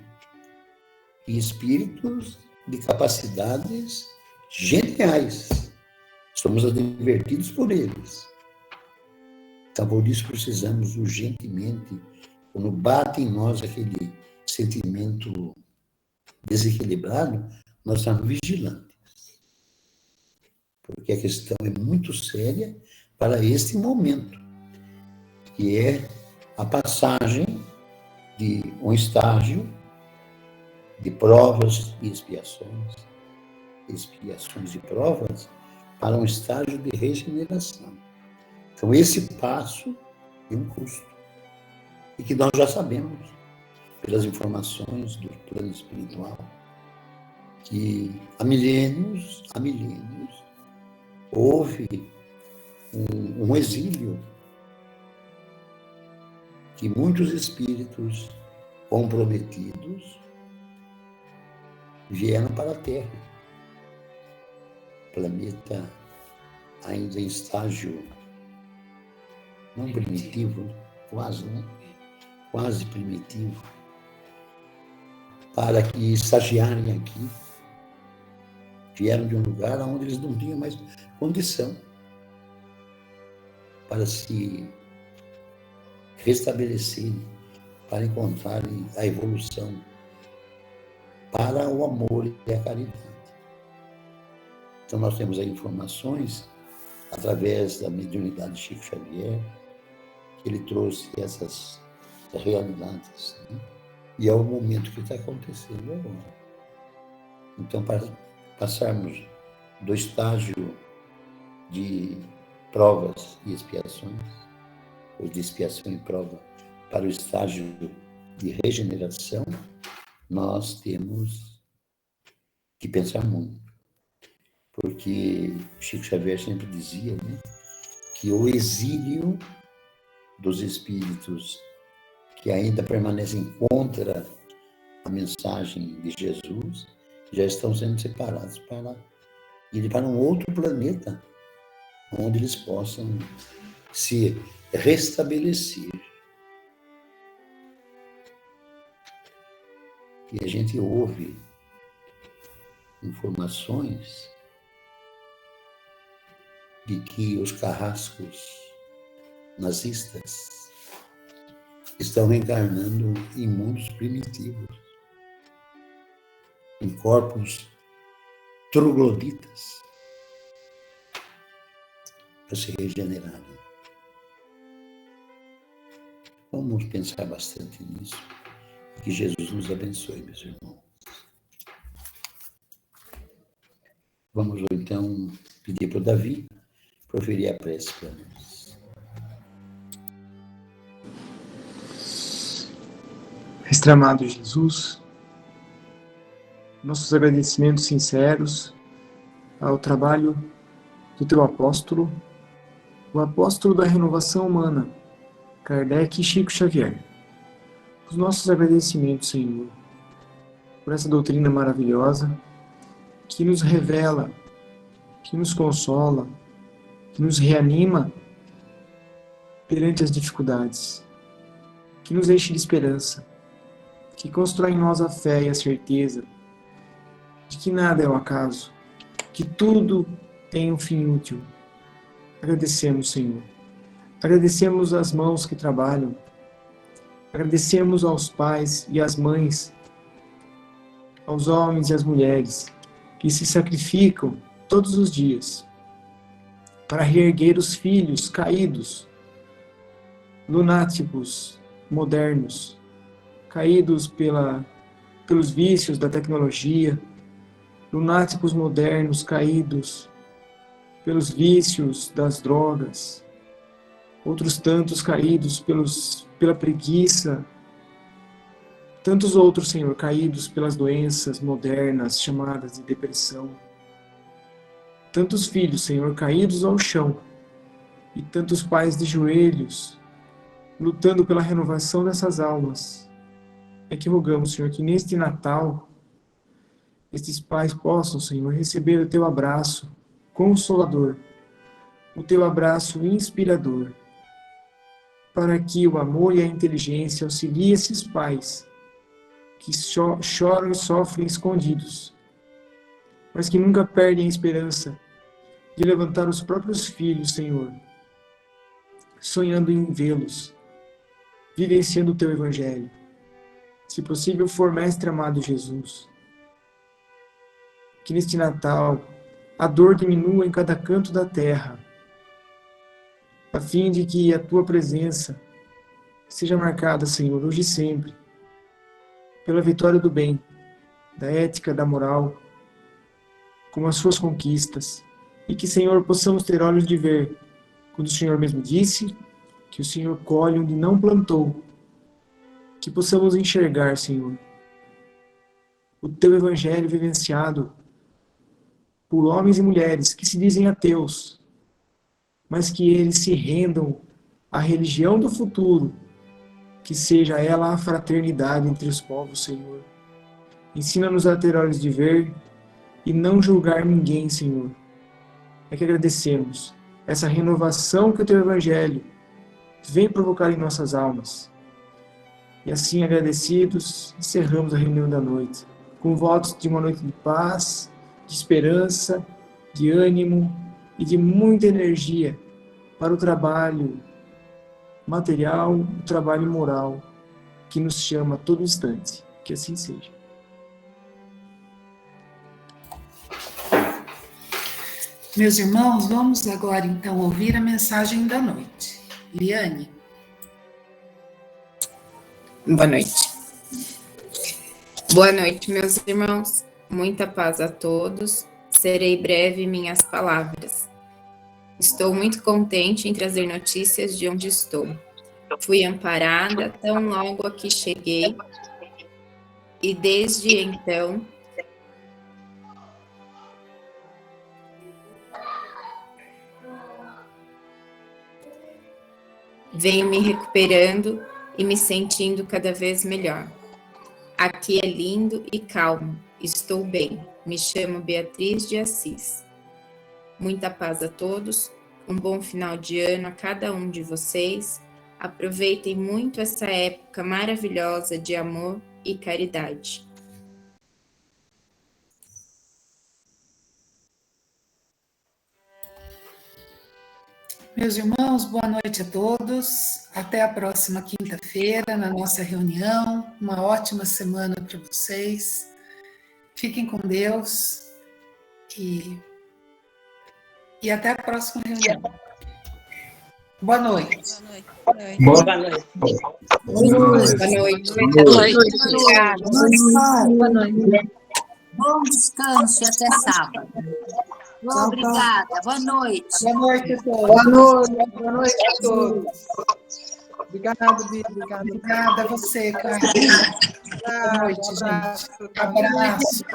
E espíritos de capacidades geniais. Somos advertidos por eles. Então, por isso precisamos urgentemente, quando bate em nós aquele sentimento desequilibrado, nós estamos vigilantes. Porque a questão é muito séria para este momento, que é a passagem de um estágio de provas e expiações e provas, para um estágio de regeneração. Então, esse passo tem um custo, e que nós já sabemos, pelas informações do plano espiritual, que há milênios, houve um exílio que muitos espíritos comprometidos vieram para a Terra. O planeta ainda em estágio não primitivo, quase, né? Quase primitivo, para que estagiarem aqui. Vieram de um lugar onde eles não tinham mais condição para se restabelecerem, para encontrarem a evolução, para o amor e a caridade. Então, nós temos aí informações, através da mediunidade de Chico Xavier, que ele trouxe essas realidades, né? E é o momento que está acontecendo agora. Então, para passarmos do estágio de provas e expiações, ou de expiação e prova, para o estágio de regeneração, nós temos que pensar muito. Porque Chico Xavier sempre dizia, né, que o exílio dos espíritos que ainda permanecem contra a mensagem de Jesus já estão sendo separados para ir para um outro planeta, onde eles possam se restabelecer. E a gente ouve informações de que os carrascos nazistas estão reencarnando em mundos primitivos, em corpos trogloditas, para se regenerarem. Vamos pensar bastante nisso. Que Jesus nos abençoe, meus irmãos. Vamos então pedir para o Davi proferir a prece para nós. Mestre amado Jesus, nossos agradecimentos sinceros ao trabalho do teu apóstolo, o apóstolo da renovação humana, Kardec e Chico Xavier. Os nossos agradecimentos, Senhor, por essa doutrina maravilhosa que nos revela, que nos consola, que nos reanima perante as dificuldades, que nos enche de esperança, que constrói em nós a fé e a certeza de que nada é um acaso, que tudo tem um fim útil. Agradecemos, Senhor. Agradecemos as mãos que trabalham. Agradecemos aos pais e às mães, aos homens e às mulheres que se sacrificam todos os dias para reerguer os filhos caídos, lunáticos, modernos, caídos pelos vícios da tecnologia, lunáticos modernos caídos pelos vícios das drogas, outros tantos caídos pela preguiça, tantos outros, Senhor, caídos pelas doenças modernas chamadas de depressão, tantos filhos, Senhor, caídos ao chão, e tantos pais de joelhos, lutando pela renovação dessas almas. É que rogamos, Senhor, que neste Natal, estes pais possam, Senhor, receber o teu abraço consolador, o teu abraço inspirador, para que o amor e a inteligência auxiliem esses pais que choram e sofrem escondidos, mas que nunca perdem a esperança de levantar os próprios filhos, Senhor, sonhando em vê-los, vivenciando o teu Evangelho. Se possível for, Mestre amado Jesus, que neste Natal a dor diminua em cada canto da terra, a fim de que a tua presença seja marcada, Senhor, hoje e sempre, pela vitória do bem, da ética, da moral, com as suas conquistas, e que, Senhor, possamos ter olhos de ver, quando o Senhor mesmo disse que o Senhor colhe onde não plantou, que possamos enxergar, Senhor, o teu Evangelho vivenciado por homens e mulheres que se dizem ateus, mas que eles se rendam à religião do futuro, que seja ela a fraternidade entre os povos, Senhor. Ensina-nos a ter olhos de ver e não julgar ninguém, Senhor. É que agradecemos essa renovação que o teu Evangelho vem provocar em nossas almas. E assim, agradecidos, encerramos a reunião da noite, com votos de uma noite de paz, de esperança, de ânimo e de muita energia para o trabalho material, o trabalho moral que nos chama a todo instante. Que assim seja. Meus irmãos, vamos agora então ouvir a mensagem da noite. Liane. Boa noite. Boa noite, meus irmãos. Muita paz a todos. Serei breve em minhas palavras. Estou muito contente em trazer notícias de onde estou. Fui amparada tão logo aqui cheguei, e desde então venho me recuperando e me sentindo cada vez melhor. Aqui é lindo e calmo, estou bem. Me chamo Beatriz de Assis. Muita paz a todos, um bom final de ano a cada um de vocês. Aproveitem muito essa época maravilhosa de amor e caridade. Meus irmãos, boa noite a todos. Até a próxima quinta-feira, na nossa reunião. Uma ótima semana para vocês. Fiquem com Deus e até a próxima reunião. Boa noite. Boa noite. Boa noite. Bom descanso e até sábado. Obrigada. Boa noite. Boa noite a todos. Boa noite a todos. Obrigado, Bia. Obrigado. Obrigada a você, Carla. Boa noite, gente. Abraço.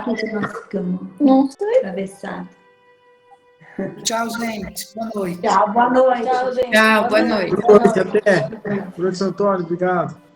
Não sei. Atravessado. Tchau, gente. Boa noite. Tchau, boa noite. Tchau, gente. Tchau, boa noite. Boa noite, até. Professor Antônio, obrigado.